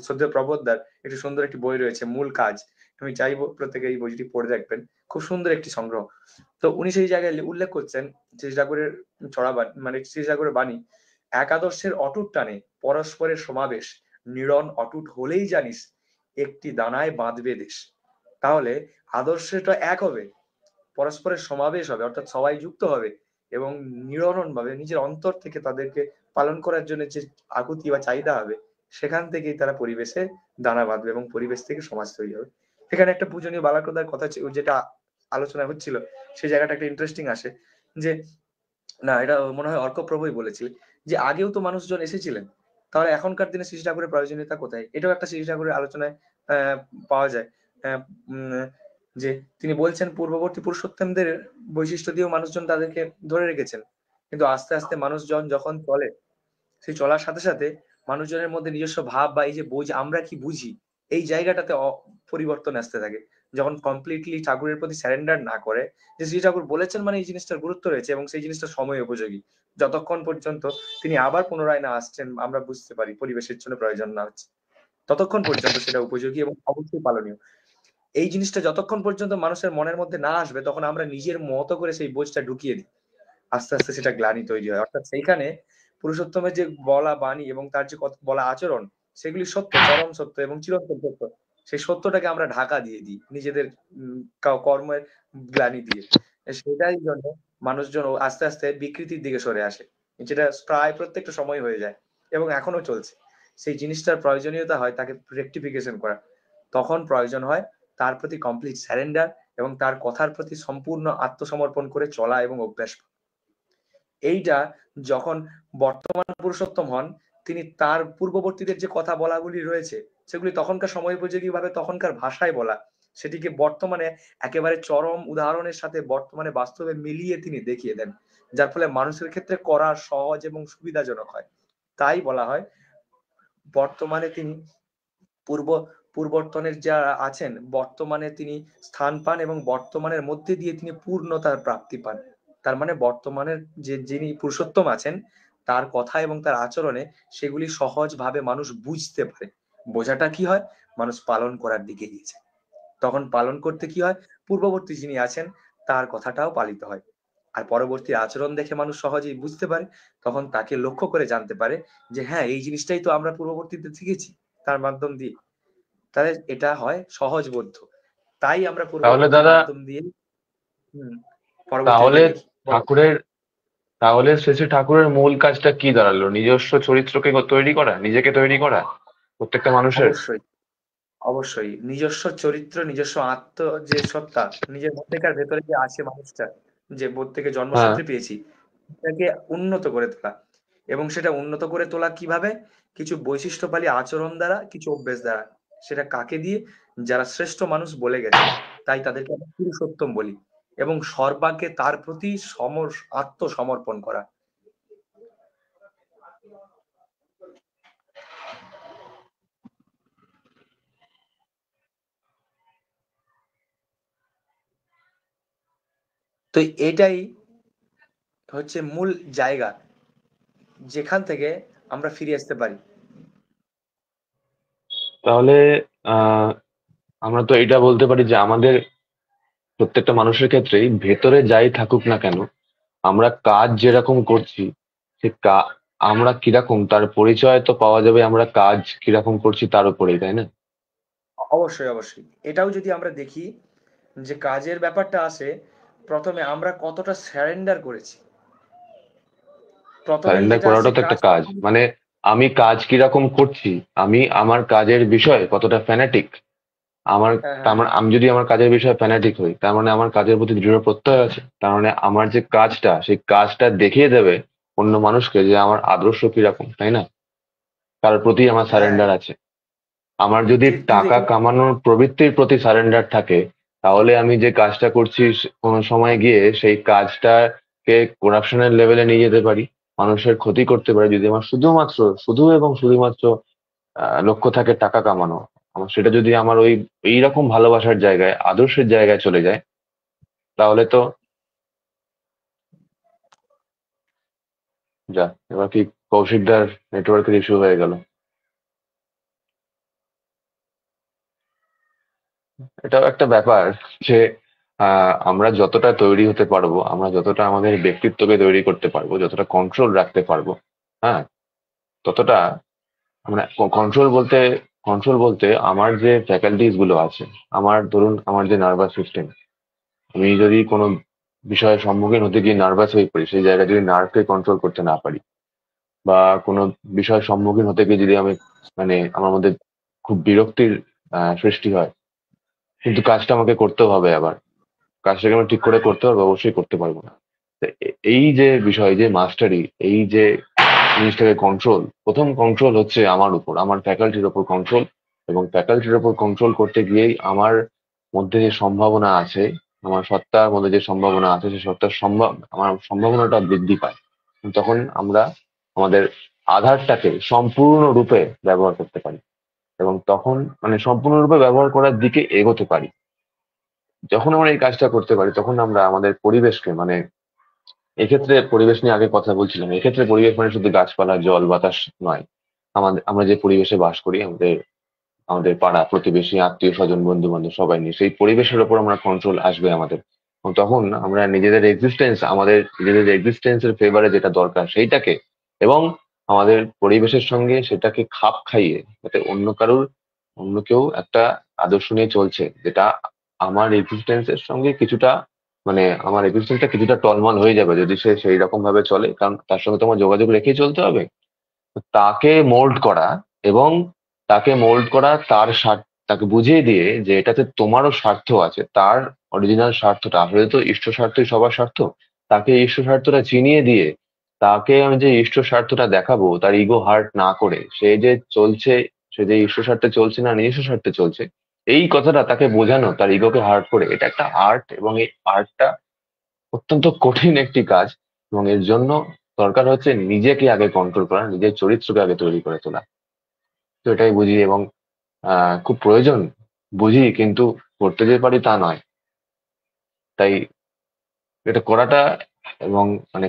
শ্রদ্ধেয় প্রবোধদার একটি সুন্দর একটি বই রয়েছে, মূল কাজ। আমি চাইবো প্রত্যেকে এই বইটি পড়ে দেখবেন, খুব সুন্দর একটি সংগ্রহ। তো উনি সেই জায়গায় উল্লেখ করছেন শ্রী ঠাকুরের ছড়া মানে শ্রী ঠাকুরের বাণী, একাদর্শের অটুট টানে পরস্পরের সমাবেশ, নিরণ অটুট হলেই জানিস একটি দানায় বাঁধবে দেশ। তাহলে আদর্শটা এক হবে, পরস্পরের সমাবেশ হবে, অর্থাৎ সবাই যুক্ত হবে এবং নিরলন ভাবে নিজের অন্তর থেকে তাদেরকে পালন করার জন্য যে আকুতি বা চাহিদা হবে, সেখান থেকেই তারা পরিবেশে দানা বাঁধবে এবং পরিবেশ থেকে সমাজ তৈরি হবে। এখানে একটা পূজনীয় বালাকদার কথা যেটা আলোচনা হচ্ছিল, সেই জায়গাটা একটা ইন্টারেস্টিং আসে, যে না এটা মনে হয় অর্কপ্রভুই বলেছিল যে আগেও তো মানুষজন এসেছিলেন, তাহলে এখনকার দিনে শ্রী ঠাকুরের প্রয়োজনীয়তা কোথায়? এটাও একটা শ্রী ঠাকুরের আলোচনায় পাওয়া যায়। যে তিনি বলছেন পূর্ববর্তী পুরুষোত্তমদের বৈশিষ্ট্য দিয়েও মানুষজন তাদেরকে ধরে রেখেছেন, কিন্তু আস্তে আস্তে মানুষজন যখন চলে, সেই চলার সাথে সাথে মানুষজনের মধ্যে নিজস্ব ভাব বা এই যে আমরা কি বুঝি, এই জায়গাটাতে পরিবর্তন আসতে থাকে। যখন কমপ্লিটলি ঠাকুরের প্রতি স্যারেন্ডার না করে, যে শ্রী ঠাকুর বলেছেন মানে এই জিনিসটার গুরুত্ব রয়েছে এবং সেই জিনিসটা সময় উপযোগী, যতক্ষণ পর্যন্ত তিনি আবার পুনরায় না আসছেন আমরা বুঝতে পারি পরিবেশের জন্য প্রয়োজন না হচ্ছে, ততক্ষণ পর্যন্ত সেটা উপযোগী এবং অবশ্যই পালনীয়। এই জিনিসটা যতক্ষণ পর্যন্ত মানুষের মনের মধ্যে না আসবে, তখন আমরা নিজের মতো করে সেই বোঝটা ঢুকিয়ে দিই, আস্তে আস্তে সেটা গ্লানি তৈরি হয়। অর্থাৎ সেইখানে পুরুষোত্তমের যে বলা বাণী এবং তার যে বলা আচরণ, সেগুলি সত্য, চরম সত্য এবং চিরন্তন সত্য, সেই সত্যটাকে আমরা ঢাকা দিয়ে দিই নিজেদের কর্মের গ্লানি দিয়ে। সেটাই জন্য মানুষজন আস্তে আস্তে বিকৃতির দিকে সরে আসে, যেটা প্রায় প্রত্যেকটা সময় হয়ে যায় এবং এখনো চলছে। সেই জিনিসটার প্রয়োজনীয়তা হয় তাকে রেকটিফিকেশন করা, তখন প্রয়োজন হয় তার প্রতি কমপ্লিট স্যারেন্ডার এবং তার কথার প্রতি সম্পূর্ণ আত্মসমর্পণ করে চলা এবং অভ্যাস। এইটা যখন বর্তমান পুরুষোত্তম হন, তিনি তার পূর্ববর্তীদের যে কথা বলাগুলি রয়েছে সেগুলি তখনকার সময় উপযোগী ভাবে তখনকার ভাষায় বলা, সেটিকে বর্তমানে একেবারে চরম উদাহরণের সাথে বর্তমানে বাস্তবে মিলিয়ে তিনি দেখিয়ে দেন, যার ফলে মানুষের ক্ষেত্রে করা সহজ এবং সুবিধাজনক হয়। তাই বলা হয় বর্তমানে তিনি পূর্বর্তনের যারা আছেন বর্তমানে তিনি স্থান পান এবং বর্তমানের মধ্যে দিয়ে তিনি পূর্ণতার প্রাপ্তি পান। তার মানে বর্তমানের যে যিনি পুরুষোত্তম আছেন তার কথা এবং তার আচরণে সেগুলি সহজভাবে মানুষ বুঝতে পারে। বোঝাটা কি হয়? মানুষ পালন করার দিকে গিয়েছে, তখন পালন করতে কি হয়, পূর্ববর্তী যিনি আছেন তার কথাটাও পালিত হয়। আর পরবর্তী আচরণ দেখে মানুষ সহজেই বুঝতে পারে, তখন তাকে লক্ষ্য করে জানতে পারে যে হ্যাঁ এই জিনিসটাই তো আমরা পূর্ববর্তীতে শিখেছি তার মাধ্যম দিয়ে। তাহলে এটা হয় সহজবোধ্য, তাই আমরা তাহলে পূর্ববর্তীর দাদা মাধ্যম দিয়ে তাহলে পরবর্তীতে দেখি। ঠাকুরের তাহলে শ্রী শ্রী ঠাকুরের মূল কাজটা কি দাঁড়ালো? নিজস্ব চরিত্রকে তৈরি করা, নিজেকে তৈরি করা প্রত্যেকটা মানুষের। অবশ্যই অবশ্যই নিজস্ব চরিত্র, নিজস্ব যে সত্তা নিজের মধ্যেকার ভেতরে যে আছে মানুষটা, যে বোধ থেকে হ্যাঁ, জন্মসূত্রে পেয়েছি, সেটাকে উন্নত করে তোলা। এবং সেটা উন্নত করে তোলা কিভাবে? কিছু বৈশিষ্ট্যশালী আচরণ দ্বারা, কিছু অভ্যেস দ্বারা। সেটা কাকে দিয়ে? যারা শ্রেষ্ঠ মানুষ বলে গেছে, তাই তাদেরকে আমরা পুরুষোত্তম বলি, এবং সর্বাগ্রে তার প্রতি আত্মসমর্পণ করা। তো এটাই হচ্ছে মূল জায়গা যেখান থেকে আমরা ফিরে আসতে পারি। তাহলে আহ আমরা তো এটা বলতে পারি যে আমাদের প্রত্যেকটা মানুষের ক্ষেত্রেই ভেতরে যাই থাকুক না কেন, আমরা কাজ যেরকম করছি সে আমরা কিরকম তার পরিচয় তো পাওয়া যাবে আমরা কাজ কিরকম করছি তার উপরেই, তাই না? অবশ্যই অবশ্যই এটাও যদি আমরা দেখি যে কাজের ব্যাপারটা আসে, প্রথমে আমরা কতটা স্যারেন্ডার করেছি, প্রথমেই সারেন্ডার যেটা আসছে করাটা তো একটা কাজ। কাজ, মানে আমি কাজ কিরকম করছি, আমি আমার কাজের বিষয়ে কতটা ফ্যানাটিক, আমার আমি যদি আমার কাজের বিষয়ে ফ্যানাটিক হই, তার মানে আমার কাজের প্রতি দৃঢ় প্রত্যয় আছে। তার মানে আমার যে কাজটা, সেই কাজটা দেখিয়ে দেবে অন্য মানুষকে যে আমার আদর্শ কিরকম, তাই না? তার প্রতি আমার সারেন্ডার আছে। আমার যদি টাকা কামানোর প্রবৃত্তির প্রতি সারেন্ডার থাকে, তাহলে আমি যে কাজটা করছি কোনো সময় গিয়ে সেই কাজটাকে করাপশনের লেভেলে নিয়ে যেতে পারি, মানুষের ক্ষতি করতে পারি। যদি আমার শুধুমাত্র লক্ষ্য থাকে টাকা কামানো, আমার সেটা যদি আমার ওই এইরকম ভালোবাসার জায়গায়, আদর্শের জায়গায় চলে যায়, তাহলে তো যা, এবার কি কৌশিকদার নেটওয়ার্কের ইস্যু হয়ে গেল। এটাও একটা ব্যাপার যে আমরা যতটা তৈরি হতে পারবো, আমরা যতটা আমাদের ব্যক্তিত্বকে তৈরি করতে পারবো, যতটা কন্ট্রোল রাখতে পারবো, হ্যাঁ, ততটা মানে কন্ট্রোল বলতে আমার যে ফ্যাকাল্টিস গুলো আছে, আমার ধরুন আমার যে নার্ভাস সিস্টেম, আমি যদি কোনো বিষয়ের সম্মুখীন হতে গিয়ে নার্ভাস হয়ে পড়ি, সেই জায়গায় যদি নার্ভকে কন্ট্রোল করতে না পারি, বা কোনো বিষয়ের সম্মুখীন হতে গিয়ে যদি আমি মানে আমার মধ্যে খুব বিরক্তির সৃষ্টি হয়, কিন্তু কাজটা আমাকে করতেও হবে, আবার কাজটাকে আমি ঠিক করে করতে পারবো, অবশ্যই করতে পারবো না। তো এই যে বিষয়, যে মাস্টারি, এই যে জিনিসটাকে কন্ট্রোল, প্রথম কন্ট্রোল হচ্ছে আমার উপর, আমার ফ্যাকাল্টির উপর কন্ট্রোল। এবং ফ্যাকাল্টির উপর কন্ট্রোল করতে গিয়েই আমার মধ্যে যে সম্ভাবনা আছে, আমার সত্তার মধ্যে যে সম্ভাবনা আছে, সেই আমার সম্ভাবনাটা বৃদ্ধি পায়। তখন আমরা আমাদের আধারটাকে সম্পূর্ণরূপে ব্যবহার করতে পারি, এবং তখন মানে সম্পূর্ণরূপে ব্যবহার করার দিকে এগোতে পারি। যখন আমরা এই কাজটা করতে পারি, তখন আমরা আমাদের পরিবেশকে মানে, এক্ষেত্রে পরিবেশ নিয়ে আগে কথা বলছিলাম, এক্ষেত্রে পরিবেশ মানে শুধু গাছপালা, জল, বাতাস নয়। আমরা যে পরিবেশে বাস করি, আমাদের আমাদের পাড়া প্রতিবেশী, আত্মীয় স্বজন, বন্ধু বান্ধব সবাই নিয়ে, সেই পরিবেশের ওপর আমরা কন্ট্রোল আসবে আমাদের। এবং তখন আমরা নিজেদের এক্সিস্টেন্সের ফেভারে যেটা দরকার সেইটাকে, এবং আমাদের পরিবেশের সঙ্গে সেটাকে খাপ খাইয়ে, যাতে অন্য কেউ একটা আদর্শ নিয়ে চলছে, যেটা আমার এক্সিস্টেন্সের সঙ্গে কিছুটা মানে আমার এক্সিস্টেন্সটা কিছুটা টলমল হয়ে যাবে যদি সে সেই রকম ভাবে চলে, কারণ তার সঙ্গে তোমার যোগাযোগ রেখেই চলতে হবে। তো তাকে মোল্ড করা, এবং তাকে বুঝিয়ে দিয়ে যে এটাতে তোমারও স্বার্থ আছে, তার অরিজিনাল স্বার্থটা, আসলে তো ইষ্ট স্বার্থই সবার স্বার্থ, তাকে ইষ্ট স্বার্থটা চিনিয়ে দিয়ে, তাকে আমি যে ইষ্ট স্বার্থটা দেখাবো, তার ইগো হার্ট না করে, সে যে ইষ্ট স্বার্থে চলছে না, নিজস্ব স্বার্থে চলছে, এই কথাটা তাকে বোঝানো, তার ইগোকে হার্ট করে, এটা একটা আর্ট। এবং এই আর্টটা অত্যন্ত কঠিন একটি কাজ, এবং এর জন্য দরকার হচ্ছে নিজেকে আগে কন্ট্রোল করা, নিজের চরিত্রকে আগে তৈরি করে তোলা। তো এটাই বুঝি, এবং খুব প্রয়োজন, বুঝি, কিন্তু করতে যে পারি তা নয়। তাই এটা করাটা এবং মানে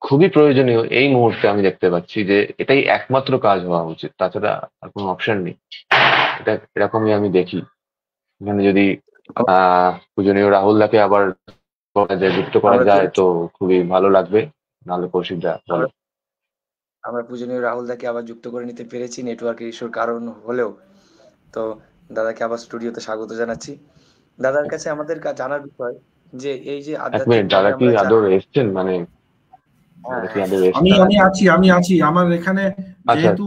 খুবই প্রয়োজনীয় এই মুহূর্তে। আমি দেখতে পাচ্ছি যে এটাই একমাত্র কাজ হওয়া উচিত, তাছাড়া আর কোনো অপশন নেই। এটা এরকমই আমি দেখি। এখানে যদি পূজনীয় রাহুল দাকে আবার যুক্ত করা যায় তো খুবই ভালো লাগবে। নাহলে কৌশিক দা বলো। আমরা পূজনীয় রাহুল দাকে আবার যুক্ত করে নিতে পেরেছি নেটওয়ার্কের ইস্যুর কারণ হলেও। তো দাদাকে আবার স্টুডিওতে স্বাগত জানাচ্ছি। দাদার কাছে আমাদের জানার বিষয় যে এই যে এক মিনিট, দাদা কি আদৌ এসছেন? মানে আমি আছি আমার এখানে, যেহেতু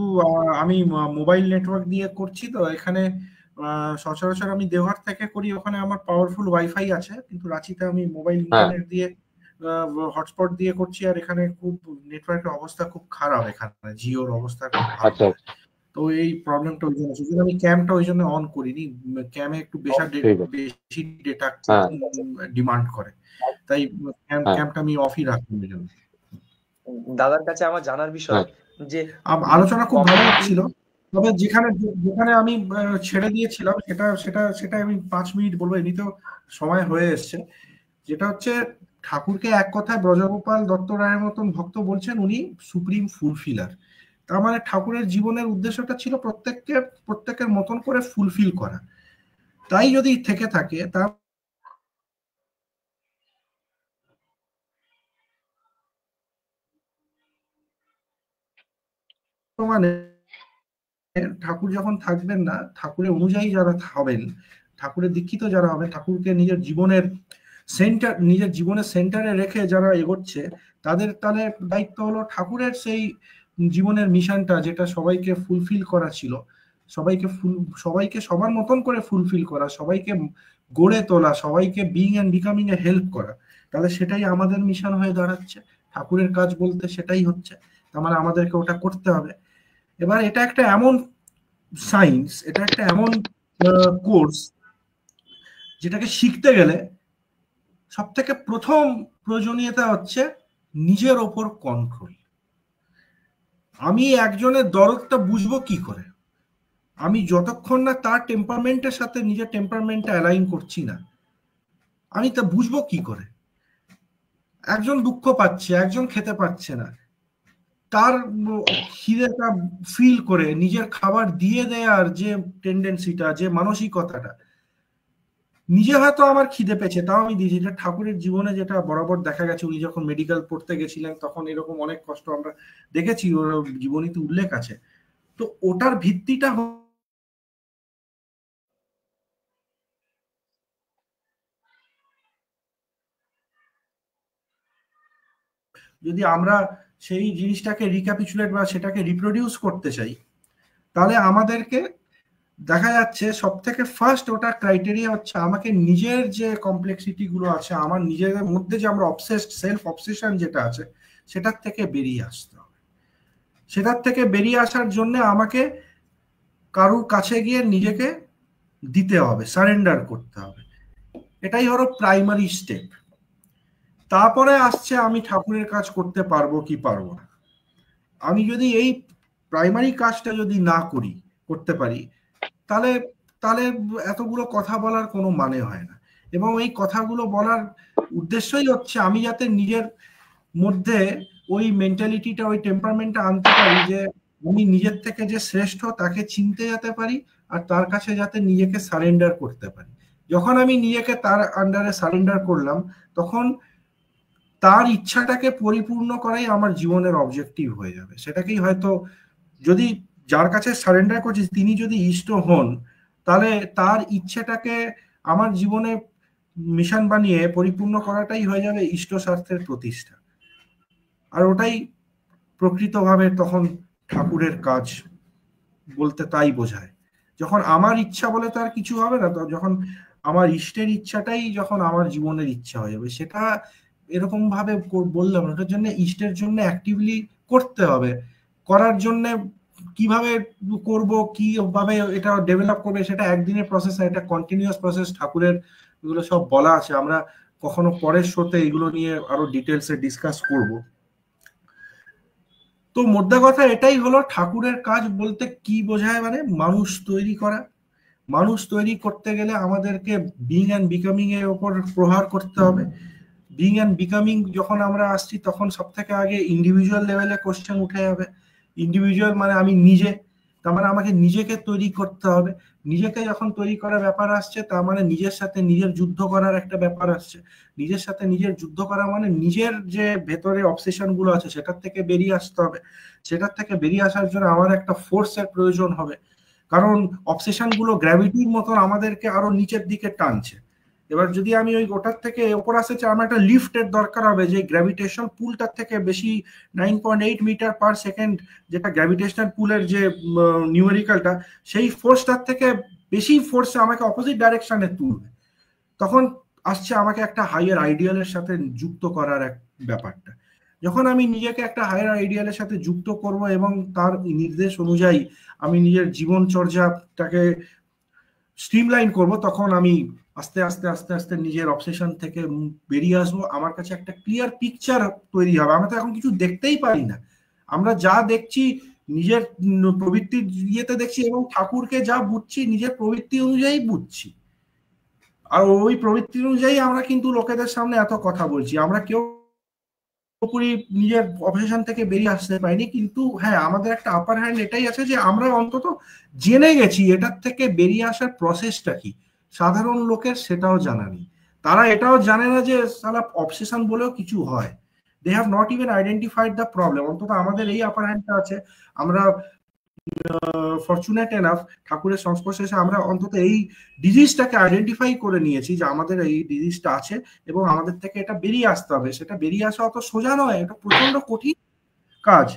আমি মোবাইল নেটওয়ার্ক দিয়ে করছি, তো এখানে সচরাচর আমি দেওঘর থেকে করি, ওখানে আমার পাওয়ারফুল ওয়াইফাই আছে, কিন্তু রাঁচিতে আমি মোবাইল ইন্টারনেট দিয়ে হটস্পট দিয়ে করছি, আর এখানে খুব নেটওয়ার্কের অবস্থা খুব খারাপ, এখানে জিওর অবস্থা খুব খারাপ। তো এই প্রবলেমটা ওই জন্য, আমি ক্যামটা ওই জন্য অন করিনি। ক্যামে একটু বেশি ডেটা ডিমান্ড করে, তাই ক্যামটা আমি অফই রাখি। ওই জন্য দাদার কাছে আমার জানার বিষয় যে আলোচনা খুব ভালো ছিল, তবে যেখানে আমি ছেড়ে দিয়েছিলাম সেটা আমি 5 মিনিট বলবো, এমনিতেও সময় হয়ে এসছে। যেটা হচ্ছে, ঠাকুরকে এক কথায় ব্রজগোপাল দত্ত রায়ের মতন ভক্ত বলছেন উনি সুপ্রিম ফুলফিলার। তার মানে ঠাকুরের জীবনের উদ্দেশ্যটা ছিল প্রত্যেকের মতন করে ফুলফিল করা। তাই যদি থেকে থাকে, তার মানে ঠাকুর যখন থাকবেন না, ঠাকুরের অনুযায়ী যারা হবেন, ঠাকুরের দীক্ষিত যারা হবেন, ঠাকুরকে নিজের জীবনের সেন্টারে রেখে যারা এগোচ্ছে, তাদের তাহলে দায়িত্ব হলো ঠাকুরের সেই জীবনের মিশনটা, যেটা সবাইকে ফুলফিল করা ছিল, সবাইকে সবার মতন করে ফুলফিল করা, সবাইকে গড়ে তোলা, সবাইকে being and becoming A help করা, তাহলে সেটাই আমাদের মিশন হয়ে দাঁড়াচ্ছে। ঠাকুরের কাজ বলতে সেটাই হচ্ছে, তার মানে আমাদেরকে ওটা করতে হবে। এবার এটা একটা এমন সায়েন্স, এটা একটা এমন কোর্স যেটাকে শিখতে গেলে সব থেকে প্রথম প্রয়োজনীয়তা হচ্ছে নিজের ওপর কন্ট্রোল। আমি একজনের দরদটা বুঝবো কি করে? আমি যতক্ষণ না তার টেম্পারমেন্টের সাথে নিজের টেম্পারমেন্টটা অ্যালাইন করছি না, আমি তা বুঝবো কি করে? একজন দুঃখ পাচ্ছে, একজন খেতে পাচ্ছে না, তার খিদেটা ফিল করে নিজের খাবার দিয়ে দেওয়ার যে টেন্ডেন্সিটা, যে মানসিকতাটা, নিজে হয়তো আমার খিদে পেয়েছে তাও আমি দিয়েছি। এটা ঠাকুরের জীবনে যেটা বরাবর দেখা গেছে, উনি যখন মেডিকেল পড়তে গেছিলেন তখন এরকম অনেক কষ্ট আমরা দেখেছি, ওর জীবনীতে উল্লেখ আছে। তো ওটার ভিত্তিটা যদি আমরা সেই জিনিসটাকে রিক্যাপিচুলেট বা সেটাকে রিপ্রোডিউস করতে চাই, তাহলে আমাদেরকে দেখা যাচ্ছে সব থেকে ফার্স্ট ওটা ক্রাইটেরিয়া হচ্ছে আমাকে নিজের যে কমপ্লেক্সিটি গুলো আছে, আমার নিজের মধ্যে যে আমরা অবসেসড সেলফ অবসেশন যেটা আছে, সেটার থেকে বেরিয়ে আসতে হবে। সেটার থেকে বেরিয়ে আসার জন্য আমাকে কারুর কাছে গিয়ে নিজেকে দিতে হবে, সারেন্ডার করতে হবে। এটাই হলো প্রাইমারি স্টেপ। তারপরে আসছে আমি ঠাকুরের কাজ করতে পারবো কি পারবো না। আমি যদি এই প্রাইমারি কাজটা যদি না করতে পারি, তাহলে তাহলে এতগুলো কথা বলার কোনো মানে হয় না। এবং এই কথাগুলো বলার উদ্দেশ্যই হচ্ছে আমি যাতে নিজের মধ্যে ওই মেন্টালিটিটা, ওই টেম্পারমেন্টটা আনতে পারি যে আমি নিজের থেকে যে শ্রেষ্ঠ তাকে চিনতে যেতে পারি, আর তার কাছে যাতে নিজেকে সারেন্ডার করতে পারি। যখন আমি নিজেকে তার আন্ডারে সারেন্ডার করলাম, তখন তার ইচ্ছাটাকে পরিপূর্ণ করাই আমার জীবনের অবজেক্টিভ হয়ে যাবে। সেটাকেই হয়তো, যদি যার কাছে সারেন্ডার করছি তিনি যদি ইষ্ট হন, তাহলে তার ইচ্ছেটাকে আমার জীবনে মিশন বানিয়ে পরিপূর্ণ করাটাই হয়ে যাবে ইষ্ট স্বার্থের প্রতিষ্ঠা। আর ওটাই প্রকৃতভাবে তখন ঠাকুরের কাজ বলতে তাই বোঝায়। যখন আমার ইচ্ছা বলে তার কিছু হবে না, যখন আমার ইষ্টের ইচ্ছাটাই যখন আমার জীবনের ইচ্ছা হয়ে যাবে, সেটা এরকম ভাবে বললাম, ওটার জন্য ইষ্টের জন্য অ্যাক্টিভলি করতে হবে। করার জন্য কিভাবে করব, কিভাবে এটা ডেভেলপ করবে, সেটা একদিনের প্রসেস না, এটা কন্টিনিউয়াস প্রসেস। ঠাকুরের এগুলো সব বলা আছে, আমরা কখনো পরের শোতে এগুলো নিয়ে আরো ডিটেলসে ডিসকাস করব। তো মোদ্দা কথা এটাই হলো, ঠাকুরের কাজ বলতে কি বোঝায়, মানে মানুষ তৈরি করা। মানুষ তৈরি করতে গেলে আমাদেরকে বিং অ্যান্ড বিকামিং এর উপর প্রহার করতে হবে। বিং অ্যান্ড বিকামিং যখন আমরা আসছি, তখন সব থেকে আগে ইন্ডিভিজুয়াল লেভেলে কোশ্চেন উঠে যাবে। ইন্ডিভিজুয়াল মানে আমি নিজে, তার মানে আমাকে নিজেকে তৈরি করতে হবে। নিজেকে যখন তৈরি করার ব্যাপার আসছে, তার মানে নিজের সাথে নিজের যুদ্ধ করার একটা ব্যাপার আসছে। নিজের সাথে নিজের যুদ্ধ করা মানে নিজের যে ভেতরে অবসেশন গুলো আছে সেটার থেকে বেরিয়ে আসতে হবে। সেটার থেকে বেরিয়ে আসার জন্য আমার একটা ফোর্সের প্রয়োজন হবে, কারণ অবসেশন গুলো গ্র্যাভিটির মতন আমাদেরকে আরো নিচের দিকে টানছে। এবার যদি আমি ওই ওটার থেকে ওপর আসতে চাই, আমার একটা লিফটের দরকার হবে, যে গ্র্যাভিটেশন পুলটার থেকে বেশি 9.8 মিটার পার সেকেন্ড, যেটা গ্র্যাভিটেশনাল পুলের যে নিউমেরিক্যালটা, সেই ফোর্সটার থেকে বেশি ফোর্সে আমাকে অপোজিট ডাইরেকশনে তুলবে। তখন আসছে আমাকে একটা হাইয়ার আইডিয়ালের সাথে যুক্ত করার এক ব্যাপারটা। যখন আমি নিজেকে একটা হায়ার আইডিয়ালের সাথে যুক্ত করব এবং তার নির্দেশ অনুযায়ী আমি নিজের জীবনচর্যাটাকে স্ট্রিমলাইন করব, তখন আমি আস্তে আস্তে আস্তে আস্তে নিজের অবসেশন থেকে বেরিয়ে আসবো। আমার কাছে একটা ক্লিয়ার পিকচার তৈরি হবে। আমরা তো এখন কিছু দেখতেই পারি না, আমরা যা দেখছি নিজের প্রবৃত্তির ইয়েতে দেখছি, এবং ঠাকুরকে যা বুঝছি নিজের প্রবৃত্তি অনুযায়ী বুঝছি। আর ওই প্রবৃত্তি অনুযায়ী আমরা কিন্তু লোকেদের সামনে এত কথা বলছি। আমরা কেউ পুরোপুরি নিজের অবসেশন থেকে বেরিয়ে আসতে পারিনি, কিন্তু হ্যাঁ, আমাদের একটা আপার হ্যান্ড এটাই আছে যে আমরা অন্তত জেনে গেছি এটার থেকে বেরিয়ে আসার প্রসেসটা কি। সাধারণ লোকের সেটাও জানা নেই। তারা এটাও জানে না যে সালা অবসেশন বলেও কিছু হয়। They have not even identified the problem. অন্তত আমাদের এই আপার হ্যান্ডটা আছে। আমরা ফরচুনেট এনাফ, ঠাকুরের সংস্পর্শে এসে আমরা অন্তত এই ডিজিজটাকে আইডেন্টিফাই করে নিয়েছি যে আমাদের এই ডিজিজটা আছে এবং আমাদের থেকে এটা বেরিয়ে আসতে হবে। সেটা বেরিয়ে আসা অত সোজা নয়, এটা প্রচন্ড কঠিন কাজ।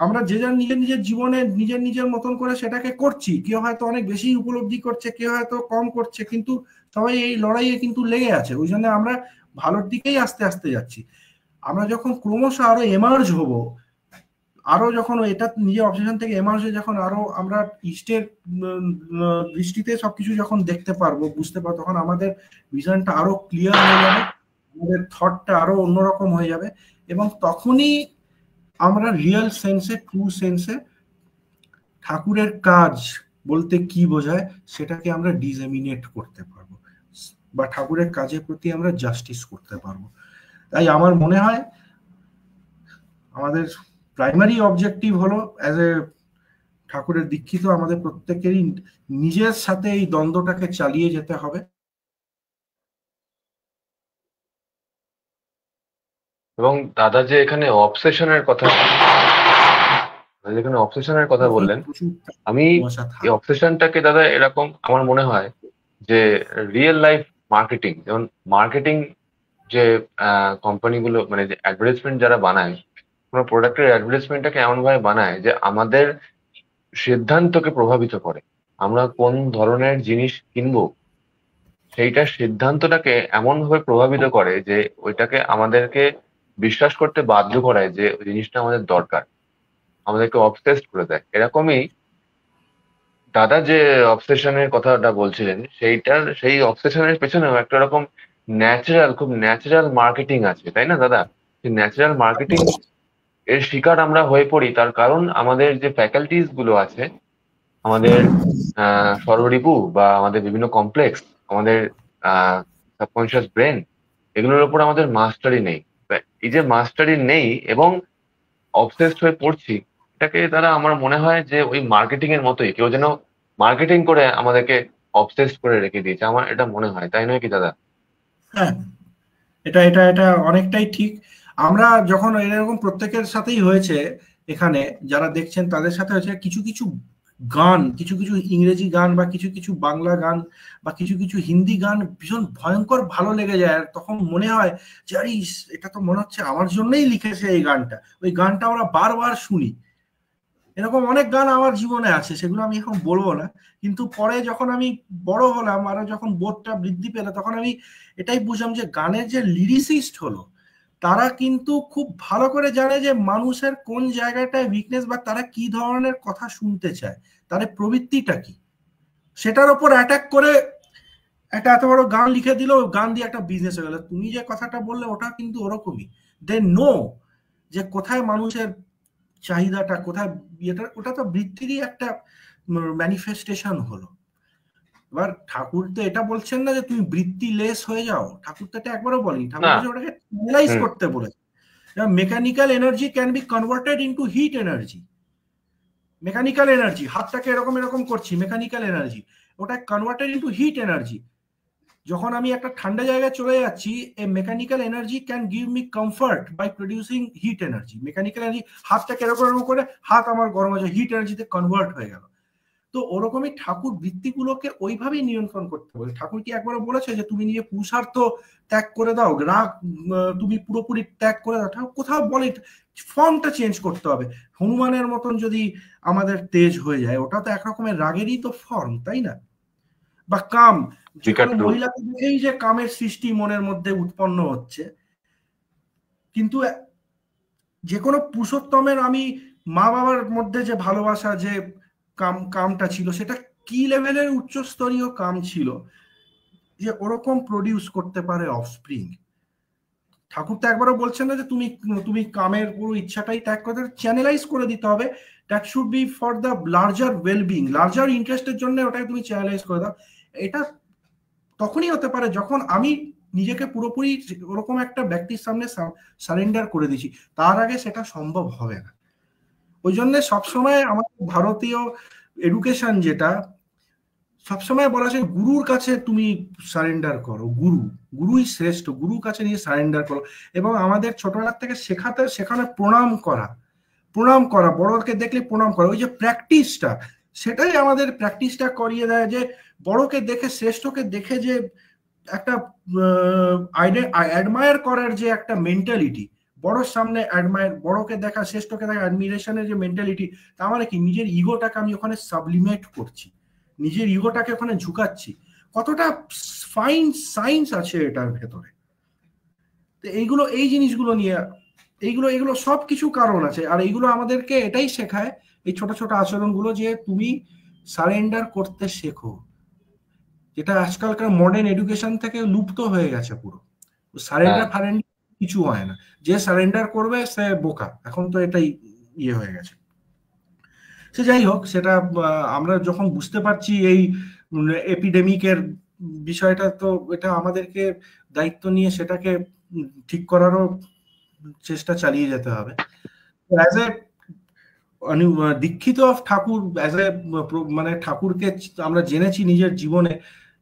আমরা যে যার নিজের নিজের জীবনে নিজের নিজের মতন করে সেটাকে করছি, কেউ হয়তো অনেক বেশি উপলব্ধি করছে, কেউ হয়তো কম করছে, কিন্তু সবাই এই লড়াইয়ে কিন্তু লেগে আছে। ওই জন্য আমরা ভালোর দিকেই আস্তে আস্তে যাচ্ছি। আমরা যখন ক্রমশ আরো এমার্জ হব, আরো যখন এটা নিজের অবজেশন থেকে এমার্জ হয়ে যখন আরো আমরা ইস্টের দৃষ্টিতে সবকিছু যখন দেখতে পারবো, বুঝতে পারবো, তখন আমাদের ভিশনটা আরো ক্লিয়ার হয়ে যাবে, আমাদের থটটা আরো অন্যরকম হয়ে যাবে, এবং তখনই আমরা রিয়েল সেন্সে, ট্রু সেন্সে ঠাকুরের কাজ বলতে কি বোঝায় সেটাকে আমরা ডিজেমিনেট করতে পারবো, বা ঠাকুরের কাজের প্রতি আমরা জাস্টিস করতে পারবো। তাই আমার মনে হয় আমাদের প্রাইমারি অবজেক্টিভ হলো, অ্যাজ এ ঠাকুরের দীক্ষিত, আমাদের প্রত্যেকেরই নিজের সাথে এই দ্বন্দ্বটাকে চালিয়ে যেতে হবে। এবং দাদা যে এখানে অবসেশনের কথা বললেন, আমি এই অবসেশনটাকে দাদা এরকম আমার মনে হয় যে রিয়েল লাইফ মার্কেটিং, যেমন মার্কেটিং যে কোম্পানিগুলো মানে যে অ্যাডভার্টাইজমেন্ট যারা বানায়, কোনো প্রোডাক্টের অ্যাডভার্টাইজমেন্টটাকে এমন ভাবে বানায় যে আমাদের সিদ্ধান্তকে প্রভাবিত করে। আমরা কোন ধরনের জিনিস কিনবো সেইটার সিদ্ধান্তটাকে এমন ভাবে প্রভাবিত করে যে ওইটাকে আমাদেরকে বিশ্বাস করতে বাধ্য করায় যে ওই জিনিসটা আমাদের দরকার, আমাদেরকে অবসেসড করে দেয়। এরকমই দাদা যে অবসেশনের কথাটা বলছিলেন, সেই অবসেশনের পেছনেও একটা রকম খুব ন্যাচারাল মার্কেটিং আছে, তাই না দাদা? ন্যাচারাল মার্কেটিং এর শিকার আমরা হয়ে পড়ি, তার কারণ আমাদের যে ফ্যাকাল্টিস গুলো আছে, আমাদের স্বররিপু বা আমাদের বিভিন্ন কমপ্লেক্স, আমাদের সাবকনশিয়াস ব্রেন, এগুলোর উপর আমাদের মাস্টারি নেই। এই যে মাস্টারি নেই এবং অবসেসড হয়ে পড়ছি, এটাকে তারা আমার মনে হয় যে ওই মার্কেটিং এর মতোই, কেউ যেন মার্কেটিং করে আমাদেরকে অবসেসড করে রেখে দিয়েছে, আমার এটা মনে হয়। তাই নয় কি দাদা? হ্যাঁ, এটা এটা এটা অনেকটাই ঠিক। আমরা যখন এরকম প্রত্যেকের সাথেই হয়েছে, এখানে যারা দেখছেন তাদের সাথে হয়েছে, কিছু কিছু গান, কিছু কিছু ইংরেজি গান বা কিছু কিছু বাংলা গান বা কিছু কিছু হিন্দি গান ভীষণ ভয়ঙ্কর ভালো লেগে যায়, আর তখন মনে হয় যে আরে এটা তো মনে হচ্ছে আমার জন্যই লিখেছে এই গানটা। ওই গানটা আমরা বারবার শুনি। এরকম অনেক গান আমার জীবনে আছে, সেগুলো আমি এখন বলবো না, কিন্তু পরে যখন আমি বড় হলাম, আরো যখন বোধটা বৃদ্ধি পেল, তখন আমি এটাই বুঝলাম যে গানের যে লিরিসিস্ট হলো, তারা কিন্তু খুব ভালো করে জানে যে মানুষের কোন জায়গাটায় উইকনেস, বা তারা কি ধরনের কথা শুনতে চায়, তাদের প্রবৃত্তিটা কি, সেটার উপর অ্যাটাক করে একটা এত বড় গান লিখে দিল, গান দিয়ে একটা বিজনেস হয়ে গেল। তুমি যে কথাটা বললে ওটা কিন্তু ওরকমই, দে নো যে কোথায় মানুষের চাহিদাটা, কোথায় ওটা তো বৃত্তিরই একটা ম্যানিফেস্টেশন হলো। এবার ঠাকুর তো এটা বলছেন না যে তুমি বৃত্তি লেস হয়ে যাও, ঠাকুর তো এটা একবারও বলেনি, ঠাকুর বলছে ওটাকে চ্যানেলাইজ করতে বলেছে। Mechanical energy can be converted into heat energy. Mechanical energy, হাতটাকে এরকম এরকম করছি, মেকানিক্যাল এনার্জি, ওটা কনভার্টেড ইনটু হিট এনার্জি। যখন আমি একটা ঠান্ডা জায়গায় চলে যাচ্ছি, a mechanical energy can give me comfort by producing heat energy. Mechanical energy, হাতটাকে এরকম এরকম করে হাত আমার গরম হয়ে যায়, হিট এনার্জিতে কনভার্ট হয়ে গেল। তো ওরকমই ঠাকুর বৃত্তিগুলোকে ওইভাবেই নিয়ন্ত্রণ করতে বলে। ঠাকুর কি একবার বলেছে যে তুমি নিজে পুরুষার্থ ত্যাগ করে দাও, রাগ তুমি পুরোপুরি ত্যাগ করে দাও? ঠাকুর কোথাও বলে ফর্মটা চেঞ্জ করতে হবে। হনুমানের মতন যদি আমাদের তেজ হয়ে যায়, ওটা তো একরকমের রাগেরই তো ফর্ম, তাই না? বা কাম, যে কোনো মহিলাকে দেখেই যে কামের সৃষ্টি মনের মধ্যে উৎপন্ন হচ্ছে, কিন্তু যে কোনো পুরুষোত্তমের আমি মা বাবার মধ্যে যে ভালোবাসা, যে কামটা ছিল, সেটা কি লেভেলের উচ্চস্তরীয় কাম ছিল যে ওরকম প্রডিউস করতে পারে অফস্প্রিং। ঠাকুর তো একবারও বলছেন না যে তুমি তুমি কামের পুরো ইচ্ছাটাই ত্যাগ করে চ্যানেলাইজ করে দিতে হবে। That should be for the larger wellbeing, larger ইন্টারেস্টের জন্য ওটাকে তুমি চ্যানেলাইজ করে দাও। এটা তখনই হতে পারে যখন আমি নিজেকে পুরোপুরি ওরকম একটা ব্যক্তির সামনে সারেন্ডার করে দিচ্ছি, তার আগে সেটা সম্ভব হবে না। ওই জন্য সবসময় আমাদের ভারতীয় এডুকেশন যেটা সবসময় বলা যায়, গুরুর কাছে তুমি সারেন্ডার করো, গুরুই শ্রেষ্ঠ, গুরুর কাছে নিয়ে সারেন্ডার করো। এবং আমাদের ছোটবেলার থেকে সেখানে প্রণাম করা, বড়কে দেখলে প্রণাম করা, ওই যে প্র্যাকটিসটা, সেটাই আমাদের প্র্যাকটিসটা করিয়ে দেয় যে বড়কে দেখে, শ্রেষ্ঠকে দেখে যে একটা অ্যাডমায়ার করার যে একটা মেন্টালিটি, বড়োর সামনে অ্যাডমায়ার, বড়কে দেখা, শ্রেষ্ঠকে দেখা, অ্যাডমিরেশনের যে মেন্টালিটি, তার মানে কি নিজের ইগোটাকে আমি ওখানে সাবলিমেট করছি, নিজের ইগোটাকে ওখানে ঝুঁকাচ্ছি। কতটা ফাইন সায়েন্স আছে এটার ভেতরে। তো এইগুলো, এই জিনিসগুলো নিয়ে এইগুলো সব কিছু কারণ আছে। আর এইগুলো আমাদেরকে এটাই শেখায়, এই ছোট ছোট আচরণগুলো, যে তুমি সারেন্ডার করতে শেখো, যেটা আজকালকার মডার্ন এডুকেশন থেকে লুপ্ত হয়ে গেছে পুরো। সারেন্ডার ফারেন্ডার কিছু হয় না, যে সারেন্ডার করবে সে বোকা, এখন তো এটাই ইয়ে হয়ে গেছে। সে যাই হোক, সেটা আমরা যখন বুঝতে পারছি এই এপিডেমিকের বিষয়টা, তো এটা আমাদেরকে দায়িত্ব নিয়ে সেটাকে ঠিক করারও চেষ্টা চালিয়ে যেতে হবে। অ্যাজ এ দীক্ষিত অফ ঠাকুর, অ্যাজ এ মানে ঠাকুরকে আমরা জেনেছি নিজের জীবনে,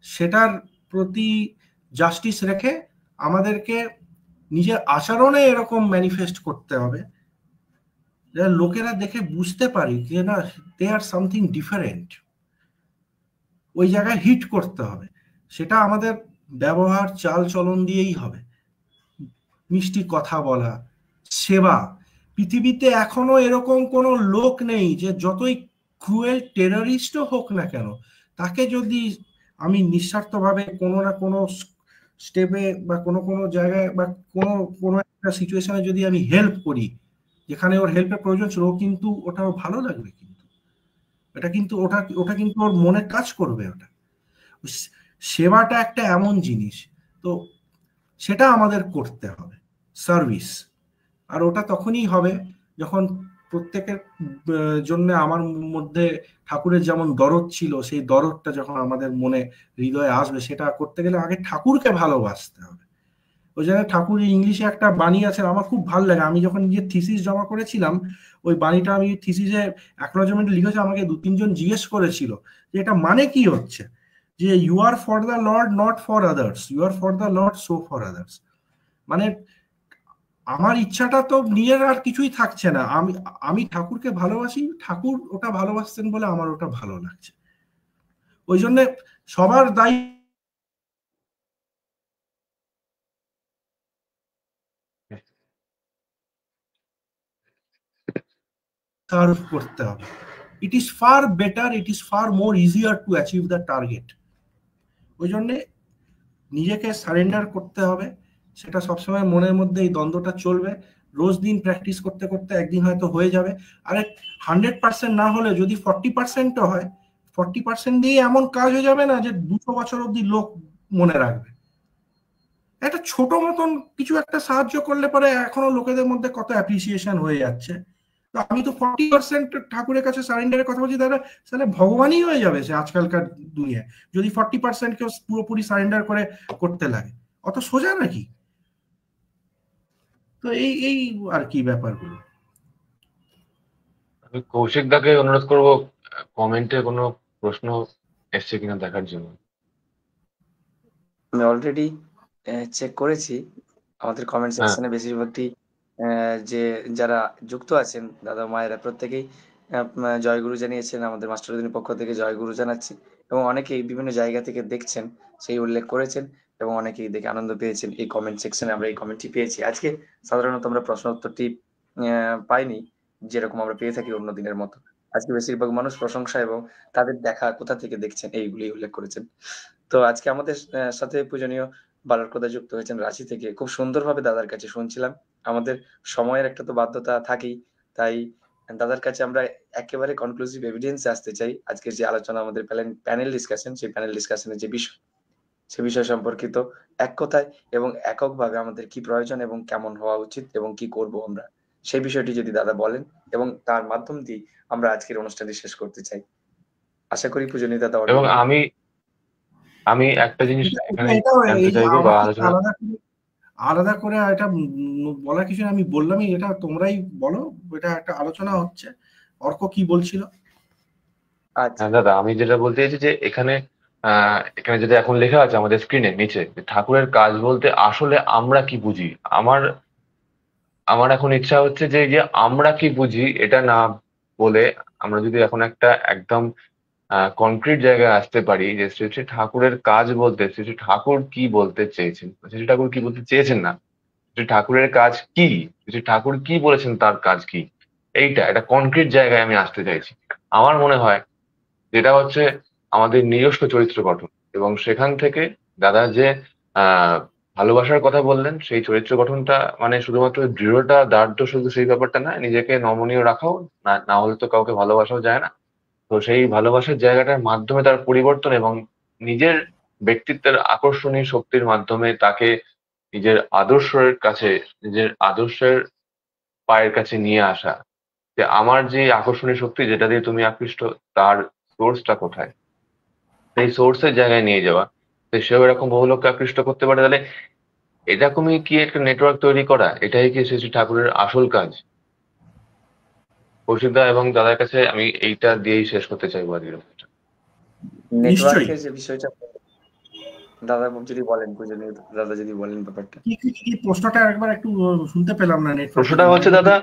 সেটার প্রতি জাস্টিস রেখে আমাদেরকে নিজের আচরণে এরকম ম্যানিফেস্ট করতে হবে, লোকেরা দেখে বুঝতে পারি যে না, দে আর সামথিং ডিফারেন্ট। ওই জায়গায় হিট করতে হবে, সেটা আমাদের ব্যবহার চাল চলন দিয়েই হবে। মিষ্টি কথা বলা, সেবা। পৃথিবীতে এখনো এরকম কোনো লোক নেই যে যতই ক্রুয়েল টেররিস্টও হোক না কেন, তাকে যদি আমি নিঃস্বার্থভাবে কোনো না কোনো স্টেপে বা কোনো জায়গায় বা কোনো একটা সিচুয়েশনে যদি আমি হেল্প করি, যেখানে ওর হেল্পের প্রয়োজন ছিল, ও কিন্তু ওটা ভালো লাগবে, কিন্তু এটা কিন্তু ওটা কিন্তু ওর মনে কাজ করবে। ওটা সেবাটা একটা এমন জিনিস, তো সেটা আমাদের করতে হবে, সার্ভিস। আর ওটা তখনই হবে যখন প্রত্যেকের জন্য আমার মধ্যে ঠাকুরের যেমন দরদ ছিল, সেই দরদটা যখন আমাদের মনে হৃদয়ে আসবে। সেটা করতে গেলে আগে ঠাকুরকে ভালোবাসতে হবে। ওই জন্য ঠাকুর ইংলিশে একটা বাণী আছে, আমার খুব ভালো লাগে। আমি যখন নিজের থিসিস জমা করেছিলাম, ওই বাণীটা আমি থিসিসে অ্যাকনোলেজমেন্টে লিখেছি, আমাকে 2-3 জন জিজ্ঞেস করেছিল যে এটা মানে কি হচ্ছে, যে you are for the lord not for others, you are for the lord so for others. মানে আমার ইচ্ছাটা তো নিজের আর কিছুই থাকছে না, আমি ঠাকুরকে ভালোবাসি, ঠাকুর ওটা ভালোবাসতেন বলে আমার ওটা ভালো লাগছে। ওই জন্য সবার দায়িত্ব সার্ভ করতে হবে। It is far better, it is far more easier to achieve the target. ওই জন্যে নিজেকে সারেন্ডার করতে হবে, সেটা সবসময় মনের মধ্যে এই দ্বন্দ্বটা চলবে। রোজ দিন প্র্যাকটিস করতে করতে একদিন হয়তো হয়ে যাবে। আর 100% না হলে যদি 40%ও হয়, 40% দিয়ে এমন কাজ হয়ে যাবে না যে 200 বছর অব্দি লোক মনে রাখবে। একটা ছোট মতন কিছু একটা সাহায্য করলে পরে এখনো লোকেদের মধ্যে কত অ্যাপ্রিসিয়েশন হয়ে যাচ্ছে। তো আমি তো 40% ঠাকুরের কাছে সারেন্ডারের কথা বলছি, তাহলে ভগবানই হয়ে যাবে সে আজকালকার দুনিয়ায়, যদি 40% কেউ পুরোপুরি সারেন্ডার করে করতে লাগে। অত সোজা নাকি? তো এই আর কি ব্যাপারগুলো। আমি কৌশিক দাকে অনুরোধ করব কমেন্টে কোনো প্রশ্ন এসছে কিনা দেখার জন্য। আমি অলরেডি চেক করেছি আমাদের কমেন্ট সেকশনে বেশিরভাগটি যে যারা যুক্ত আছেন দাদা মায়েরা প্রত্যেকেই জয়গুরু জানিয়েছেন, আমাদের মাস্টারদের পক্ষ থেকে জয়গুরু জানাচ্ছি। এবং অনেকেই বিভিন্ন জায়গা থেকে দেখছেন সেই উল্লেখ করেছেন, এবং অনেকেই দেখে আনন্দ পেয়েছেন। এই কমেন্ট সেকশনে আমরা এই কমেন্টটি পেয়েছি। আজকে সাধারণত আমরা প্রশ্ন উত্তরটি পাইনি যেরকম আমরা পেয়ে থাকি অন্য দিনের মতো। আজকে বেশিরভাগ মানুষ প্রশংসা এবং তাদের দেখা কোথা থেকে দেখছেন এইগুলি উল্লেখ করেছেন। তো আজকে আমাদের সাথে পূজনীয় বালকদা যুক্ত হয়েছেন রাঁচি থেকে। খুব সুন্দরভাবে দাদার কাছে শুনছিলাম। আমাদের সময়ের একটা তো বাধ্যতা থাকেই, তাই দাদার কাছে আমরা একেবারে কনক্লুসিভ এভিডেন্স আসতে চাই। আজকের যে আলোচনা, আমাদের প্যানেল ডিসকাশন, সেই প্যানেল ডিসকাশনের যে বিষয়, সে বিষয় সম্পর্কিত এক কথায় এবং এককভাবে আমাদের কি প্রয়োজন এবং কেমন হওয়া উচিত এবং কি করব আমরা, সেই বিষয়টি যদি দাদা বলেন, এবং তার মাধ্যম দিয়ে আমরা আজকের অনুষ্ঠানটি শেষ করতে চাই। আশা করি পূজনীয় দাদা এবং অলরেডি আমি একটা জিনিস এখানে জানতে চাইবো বা আলোচনা আলাদা করে এটা বলার কিছু আমি বললামই, এটা তোমরাই বলো, এটা একটা আলোচনা হচ্ছে। অর্ক কি বলছিল? আচ্ছা হ্যাঁ দাদা, আমি যেটা বলতে চাইছি যে এখানে এখানে যেটা এখন লেখা আছে আমাদের স্ক্রিনের নিচে, যে ঠাকুরের কাজ বলতে আসলে আমরা কি বুঝি। আমার আমার এখন ইচ্ছা হচ্ছে যে আমরা কি বুঝি এটা না বলে আমরা যদি এখন একটা একদম কনক্রিট জায়গায় আসতে পারি, যে শ্রী শ্রী ঠাকুরের কাজ বলতে শ্রী শ্রী ঠাকুর কি বলতে চেয়েছেন, শ্রী শ্রী ঠাকুর কি বলতে চেয়েছেন না, শ্রী ঠাকুরের কাজ কি, শ্রী ঠাকুর কি বলেছেন তার কাজ কি, এইটা একটা কনক্রিট জায়গায় আমি আসতে চাইছি। আমার মনে হয় যেটা হচ্ছে আমাদের নিজস্ব চরিত্র গঠন, এবং সেখান থেকে দাদা যে ভালোবাসার কথা বললেন, সেই চরিত্র গঠনটা মানে শুধুমাত্র দৃঢ়তা দার্ঢ্য শুধু সেই ব্যাপারটা না, নিজেকে নমনীয় রাখাও, না না হলে তো কাউকে ভালোবাসাও যায় না। তো সেই ভালোবাসার জায়গাটার মাধ্যমে তার পরিবর্তন, এবং নিজের ব্যক্তিত্বের আকর্ষণীয় শক্তির মাধ্যমে তাকে নিজের আদর্শের কাছে, নিজের আদর্শের পায়ের কাছে নিয়ে আসা, যে আমার যে আকর্ষণীয় শক্তি যেটা দিয়ে তুমি আকৃষ্ট, তার সোর্সটা কোথায়, সেই সোর্সের জায়গায় নিয়ে যাওয়া। তো সেও এরকম বহু লোককে আকৃষ্ট করতে পারে। তাহলে এরকমই কি একটা নেটওয়ার্ক তৈরি করা, এটাই কি শ্রী শ্রী ঠাকুরের আসল কাজ? কৌশিকদা এবং দাদার কাছে আমি এইটা দিয়েই শেষ করতে চাইবো আজকের কথাটা। নেটওয়ার্কের যে বিষয়টা দাদা যদি বলেন, পূজনীয় দাদা যদি বলেন ব্যাপারটা কি প্রশ্নটা একবার একটু শুনতে পেলাম না। প্রশ্নটা হচ্ছে দাদা,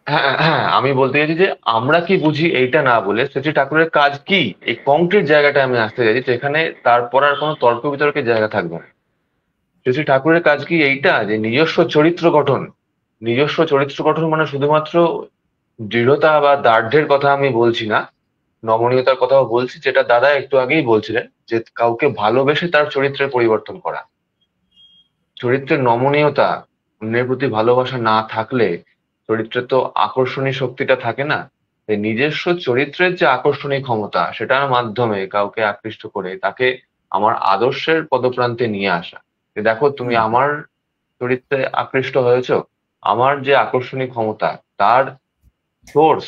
হ্যাঁ হ্যাঁ, আমি বলতে চাইছি যে আমরা কি বুঝি এইটা না বলে শ্রী ঠাকুরের কাজ কি, এই কংক্রিট জায়গাটা আমি আসতে চাইছি, যেখানে তারপর আর কোনো তর্ক বিতর্কের জায়গা থাকবে না। শ্রী ঠাকুরের কাজ কি এইটা, যে নিজস্ব চরিত্র গঠন। নিজস্ব চরিত্র গঠন মানে শুধুমাত্র দৃঢ়তা বা দার্ঢ্যের কথা আমি বলছি না, নমনীয়তার কথাও বলছি, যেটা দাদা একটু আগেই বলছিলেন, যে কাউকে ভালোবেসে তার চরিত্রের পরিবর্তন করা। চরিত্রের নমনীয়তা, অন্যের প্রতি ভালোবাসা না থাকলে চরিত্রে তো আকর্ষণীয় শক্তিটা থাকে না। তাই নিজস্ব চরিত্রের যে আকর্ষণীয় ক্ষমতা, সেটার মাধ্যমে কাউকে আকৃষ্ট করে তাকে আমার আদর্শের পদপ্রান্তে নিয়ে আসা। যে দেখো তুমি আমার চরিত্রে আকৃষ্ট হয়েছো, আমার যে আকর্ষণীয় ক্ষমতা তার সোর্স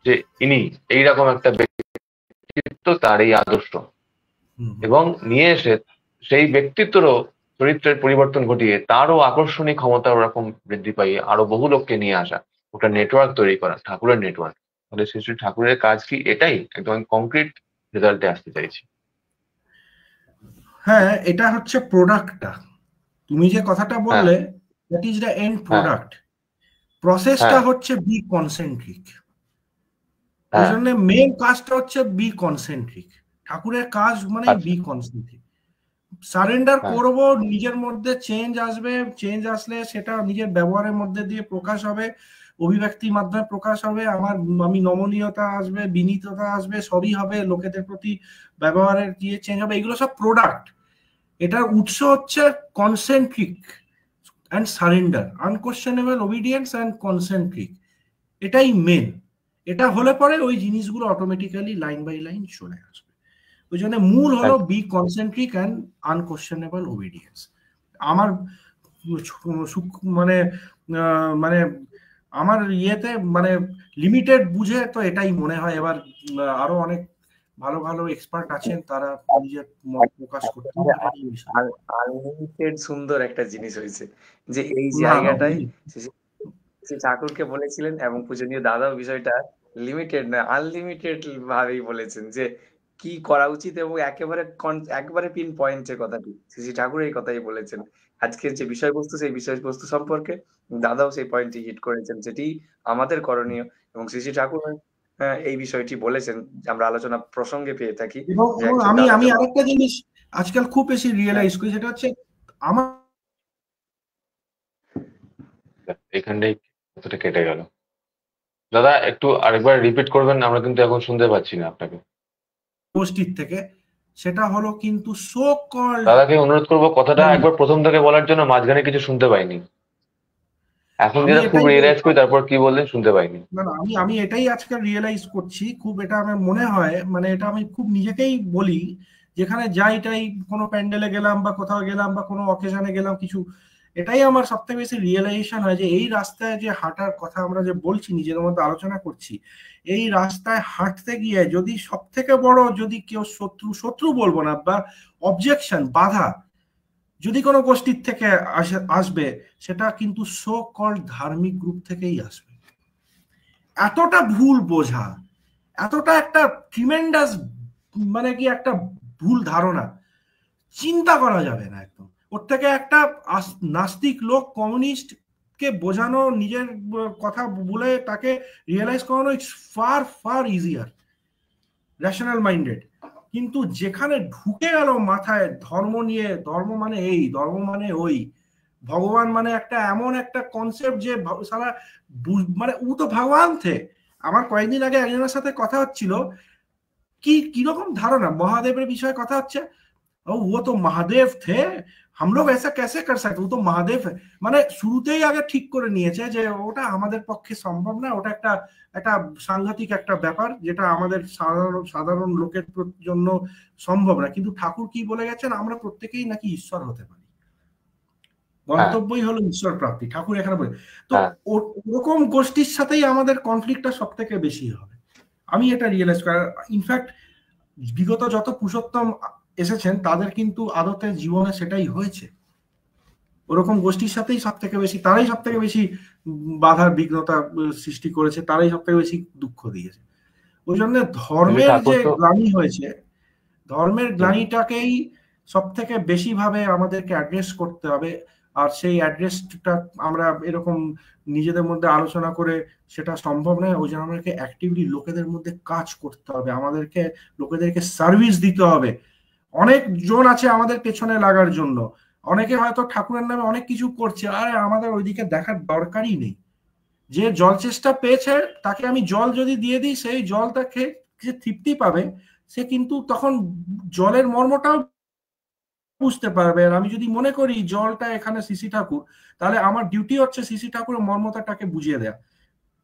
যে ইনি, এইরকম একটা ব্যক্তিত্ব, তার এই আদর্শ, এবং নিয়ে এসে সেই ব্যক্তিত্বেরও চরিত্রের পরিবর্তন ঘটিয়ে তারও আকর্ষণীয় ক্ষমতা ওরকম বৃদ্ধি পাইয়ে আরো বহু লোককে নিয়ে আসা, ওটা নেটওয়ার্ক তৈরি করা, ঠাকুরের নেটওয়ার্ক। তাহলে শ্রী শ্রী ঠাকুরের কাজ কি, এটাই একদম কংক্রিট রেজাল্টে আসতে চাইছি। হ্যাঁ, এটা হচ্ছে প্রোডাক্টটা। তুমি যে কথাটা বললে, that is the end product. প্রসেসটা হচ্ছে বি কনসেন্ট্রিক। ওই জন্য মেন কাজটা হচ্ছে বি কনসেন্ট্রিক। ঠাকুরের কাজ মানে বি কনসেন্ট্রিক। সারেন্ডার করব, নিজের মধ্যে চেঞ্জ আসবে, চেঞ্জ আসলে সেটা নিজের ব্যবহারের মধ্যে দিয়ে প্রকাশ হবে, অভিব্যক্তির মাধ্যমে প্রকাশ হবে, আমি নমনীয়তা আসবে, বিনীততা আসবে, সবই হবে, লোকেদের প্রতি ব্যবহারের দিয়ে চেঞ্জ হবে। এগুলো সব প্রোডাক্ট। এটার উৎস হচ্ছে concentric and surrender, unquestionable obedience and concentric. এটাই মেন। এটা হলে পরে ওই জিনিসগুলো অটোমেটিক্যালি লাইন বাই লাইন চলে আসবে। ওই জন্য মূল হলো বি কনসেন্ট্রিক অ্যান্ড আনকোয়েশ্চেনেবল ওবিডিয়েন্স। আমার মানে মানে আমার ইয়েতে মানে লিমিটেড বুঝে তো এটাই মনে হয়। এবার আরো অনেক ভালো ভালো এক্সপার্ট আছেন, তারা নিজের মত প্রকাশ করতে আনলিমিটেড সুন্দর একটা জিনিস হয়েছে, যে এই জায়গাটাই ঠাকুরকে বলেছিলেন, এবং পূজনীয় দাদাও বিষয়টা লিমিটেড না আনলিমিটেড ভাবেই বলেছেন, যে কি করা উচিত, এবং একেবারে পিন পয়েন্টের কথাটি শ্রী ঠাকুর এই কথাই বলেছেন। আজকের যে বিষয়বস্তু, সেই বিষয়বস্তু সম্পর্কে দাদাও সেই পয়েন্টটি হিট করেছেন, যেটি আমাদের করণীয়। এবং শ্রী ঠাকুর এই বিষয়টি বলেছেন, আমরা আলোচনা প্রসঙ্গে পেয়ে থাকি। এবং আমি আরেকটা জিনিস আজকাল খুব বেশি রিয়েলাইজ করি, সেটা হচ্ছে আমার এখানটাই কথাটা কেটে গেল। দাদা একটু আরেকবার রিপিট করবেন, আমরা কিন্তু এখন শুনতে পাচ্ছি না আপনাকে উপস্থিত থেকে। সেটা হলো কিন্তু সো কল্ড, দাদাকে অনুরোধ করবো কথাটা একবার প্রথম থেকে বলার জন্য, মাঝখানে কিছু শুনতে পাইনি। এখন যেটা খুব রিয়েলাইজ করি, তারপর কি বললেন শুনতে পাইনি। না আমি এটাই আজকে রিয়েলাইজ করছি খুব। এটা আমার মনে হয়, মানে এটা আমি খুব নিজেকেই বলি, যেখানে যাইটাই কোনো প্যান্ডেলে গেলাম বা কোথাও গেলাম বা কোনো অকেশনে গেলাম কিছু, এটাই আমার সবথেকে বেশি রিয়েলাইজেশন হয়, যে এই রাস্তায় যে হাঁটার কথা আমরা যে বলছি, নিজের মধ্যে আলোচনা করছি, এই রাস্তায় হাঁটতে গিয়ে যদি সব থেকে বড়, যদি কেউ শত্রু বলবো না, বা অবজেকশন, বাধা যদি কোনো গোষ্ঠীর থেকে আসবে, সেটা কিন্তু সো কল্ড ধার্মিক গ্রুপ থেকেই আসবে। এতটা ভুল বোঝা, এতটা একটা ট্রিমেন্ডাস মানে কি একটা ভুল ধারণা, চিন্তা করা যাবে না একদম। ওর থেকে একটা নাস্তিক লোক, কমিউনিস্ট কে বোঝানো, নিজের কথা বলে তাকে রিয়েলাইজ করানো, it's far far easier, rational minded. কিন্তু যেখানে ঢুকে গেল মাথায় ধর্ম নিয়ে, ধর্ম মানে এই, ধর্ম মানে ওই, ভগবান মানে একটা এমন একটা কনসেপ্ট যে সারা মানে ও তো ভগবান থে। আমার কয়েকদিন আগে একজনের সাথে কথা হচ্ছিল, কিরকম ধারণা মহাদেবের বিষয়ে কথা হচ্ছে, ও তো মহাদেব থে, हम लोग ऐसा कैसे कर सकते, ও তো মহাদেব। মানে শুরুতেই আগে ঠিক করে নিয়েছে যে ওটা আমাদের পক্ষে সম্ভব না, ওটা একটা একটা সাংঘাতিক একটা ব্যাপার যেটা আমাদের সাধারণ লোকের জন্য সম্ভব না। কিন্তু ঠাকুর কি বলে গেছেন, আমরা প্রত্যেকেই নাকি ঈশ্বর হতে পারি, গন্তব্যই হলো ঈশ্বর প্রাপ্তি, ঠাকুর এখানে বলে। তো ওরকম গোষ্ঠীর সাথেই আমাদের কনফ্লিক্টটা সব থেকে বেশি হবে, আমি এটা রিয়েলাইজ করি। ইনফ্যাক্ট বিগত যত পুরুষোত্তম এসেছেন তাদের কিন্তু আদতে জীবনে সেটাই হয়েছে, ওরকম গোষ্ঠীর সাথেই সব থেকে বেশি, তারাই সব থেকে বেশি বাধার বিঘ্নতা সৃষ্টি করেছে, তারাই সব থেকে বেশি দুঃখ দিয়েছে। ওই জন্য ধর্মের যে গ্লানি হয়েছে, ধর্মের গ্লানিটাকেই সব থেকে বেশি ভাবে আমাদেরকে অ্যাড্রেস করতে হবে। আর সেই অ্যাড্রেসটা আমরা এরকম নিজেদের মধ্যে আলোচনা করে সেটা সম্ভব নয়। ওই জন্য আমাদেরকে অ্যাক্টিভলি লোকেদের মধ্যে কাজ করতে হবে, আমাদেরকে লোকেদেরকে সার্ভিস দিতে হবে। অনেক জন আছে আমাদের পেছনে লাগার জন্য, অনেকে হয়তো ঠাকুরের নামে অনেক কিছু করছে, আর আমাদের ওইদিকে দেখার দরকারই নেই। যে জল চেষ্টা পেয়েছে তাকে আমি জল যদি দিয়ে দিই, সেই জলটাকে যে তৃপ্তি পাবে, সে কিন্তু তখন জলের মর্মটাও বুঝতে পারবে। আর আমি যদি মনে করি জলটা এখানে সিসি ঠাকুর, তাহলে আমার ডিউটি হচ্ছে সিসি ঠাকুরের মর্মতাটাকে বুঝিয়ে দেয়া।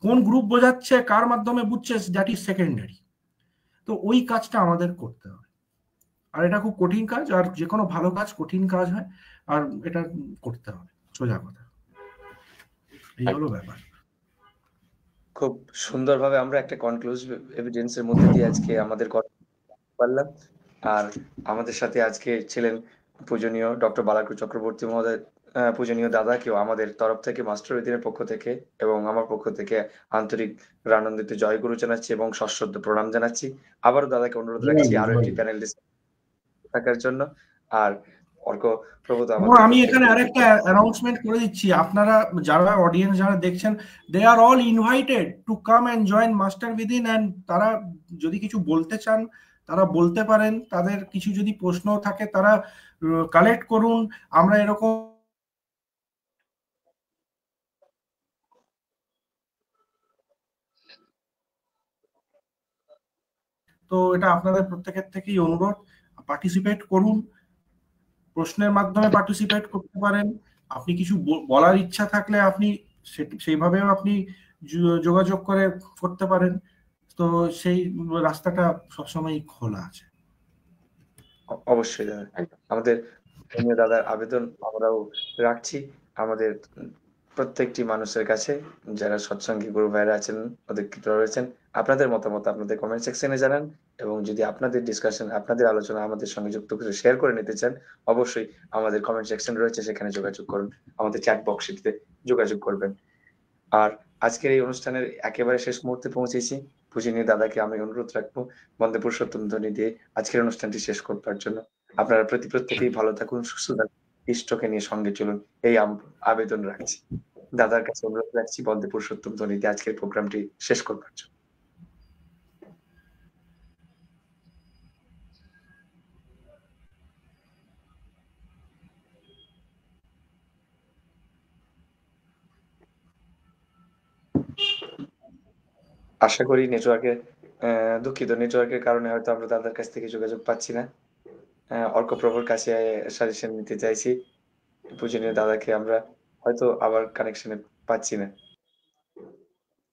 কোন গ্রুপ বোঝাচ্ছে, কার মাধ্যমে বুঝছে, দ্যাট ইজ সেকেন্ডারি। তো ওই কাজটা আমাদের করতে হবে, আর এটা খুব কঠিন কাজ, আর যে কোনো ভালো কাজ কঠিন কাজ হয়, আর এটা করতে হবে, সোজা কথা। এই হলো ব্যাপার। খুব সুন্দরভাবে আমরা একটা কনক্লুসিভ এভিডেন্সের মধ্যে দিয়ে আজকে আমাদের কথা পারলাম। আর আমাদের সাথে আজকে ছিলেন পূজনীয় ডক্টর বালাকৃষ্ণ চক্রবর্তী মহোদয়। পূজনীয় দাদাকেও আমাদের তরফ থেকে, মাস্টার উইদিনের পক্ষ থেকে এবং আমার পক্ষ থেকে আন্তরিক আনন্দিত জয়গুরু জানাচ্ছি এবং সশ্রদ্ধ প্রণাম জানাচ্ছি। আবারও দাদাকে অনুরোধ রাখছি আরো একটি প্যানেল থাকার জন্য। আর অর্ক প্রভু, আমি এখানে আরেকটা অ্যানাউন্সমেন্ট করে দিচ্ছি, আপনারা যারা অডিয়েন্স যারা দেখছেন, they are all invited to come and join master within. And তারা যদি কিছু বলতে চান তারা বলতে পারেন, তাদের কিছু যদি প্রশ্ন থাকে তারা কালেক্ট করুন। আমরা এরকম তো এটা আপনাদের প্রত্যেকের থেকেই অনুরোধ, পার্টিসিপেট করুন, প্রশ্নের মাধ্যমে পার্টিসিপেট করতে পারেন। আপনি কিছু বলার ইচ্ছা থাকলে আপনি সেইভাবেও আপনি যোগাযোগ করে করতে পারেন। তো সেই রাস্তাটা সবসময় খোলা আছে। অবশ্যই দাদা, আমাদের দাদার আবেদন আমরাও রাখছি আমাদের প্রত্যেকটি মানুষের কাছে, যারা সৎসঙ্গী গুরু ভাইরা আছেন, অধিকৃত রয়েছেন। আপনাদের মতামত আপনাদের কমেন্ট সেকশনে জানান, এবং যদি আপনাদের ডিসকাশন, আপনাদের আলোচনা আমাদের সঙ্গে যুক্ত করে শেয়ার করে নিতে চান, অবশ্যই আমাদের কমেন্ট সেকশন রয়েছে, সেখানে যোগাযোগ করুন, আমাদের চ্যাট বক্সটিতে যোগাযোগ করবেন। আর আজকের এই অনুষ্ঠানের একেবারে শেষ মুহূর্তে পৌঁছেছি। পূজনীয় দাদাকে আমি অনুরোধ রাখবো বন্দে পুরুষোত্তম ধ্বনি দিয়ে আজকের অনুষ্ঠানটি শেষ করবার জন্য। আপনারা প্রত্যেকেই ভালো থাকুন, সুস্থ থাকুন, ইষ্টকে নিয়ে সঙ্গে চলুন, এই আবেদন রাখছি। দাদার কাছে অনুরোধ রাখছি বন্দে পুরুষোত্তম ধ্বনি দিয়ে আজকের প্রোগ্রামটি শেষ করবার জন্য। আশা করি দুঃখিত, নেটওয়ার্কের কারণে হয়তো আমরা দাদার কাছ থেকে যোগাযোগ পাচ্ছি না। অর্কপ্রভুর কাছে সাজেশন নিতে চাইছি। পূজনীয় দাদাকে আমরা হয়তো আবার কানেকশনে পাচ্ছি না।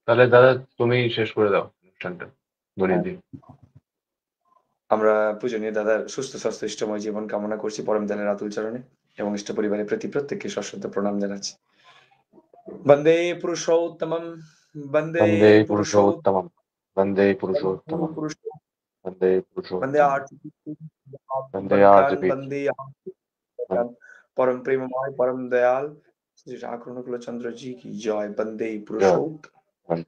তাহলে দাদা তুমি শেষ করে দাও অনুষ্ঠানটা। আমরা পূজনীয় দাদার সুস্থ স্বাস্থ্য ইষ্টময় জীবন কামনা করছি পরম দয়ালের আতুল চরণে, এবং ইষ্ট পরিবারের প্রতি প্রত্যেককে সশ্রদ্ধ প্রণাম জানাচ্ছি। বন্দে পুরুষোত্তমম, বন্দে পুরুষোত্তমম, বন্দে পুরুষোত্তমম, বন্দে পুরুষোত্তমম, বন্দে परम प्रेममय परम दयाल श्री राघव चंद्र जी की जय। बंदे पुरुषोत्तम।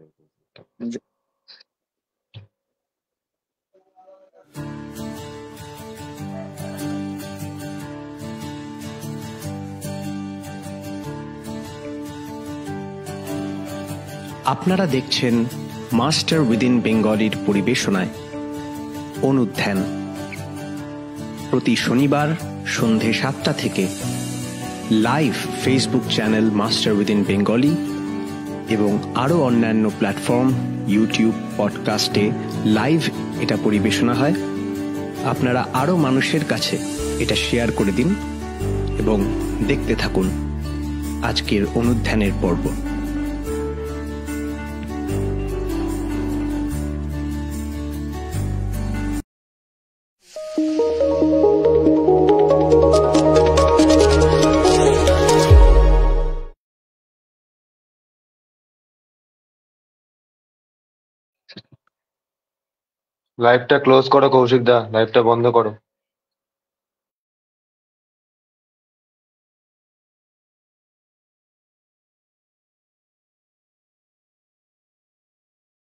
আপনারা দেখছেন মাস্টার উইদিন বেঙ্গলির পরিবেশনায় অনুধ্যান, প্রতি শনিবার সন্ধে 7টা থেকে live Facebook channel master within Bengali এবং আরও অন্যান্য প্ল্যাটফর্ম ইউটিউব পডকাস্টে লাইভ এটা পরিবেশনা হয়। আপনারা আরও মানুষের কাছে এটা শেয়ার করে দিন এবং দেখতে থাকুন আজকের অনুধ্যানের পর্ব। লাইভটা ক্লোজ করো কৌশিক দা, লাইভটা বন্ধ করো।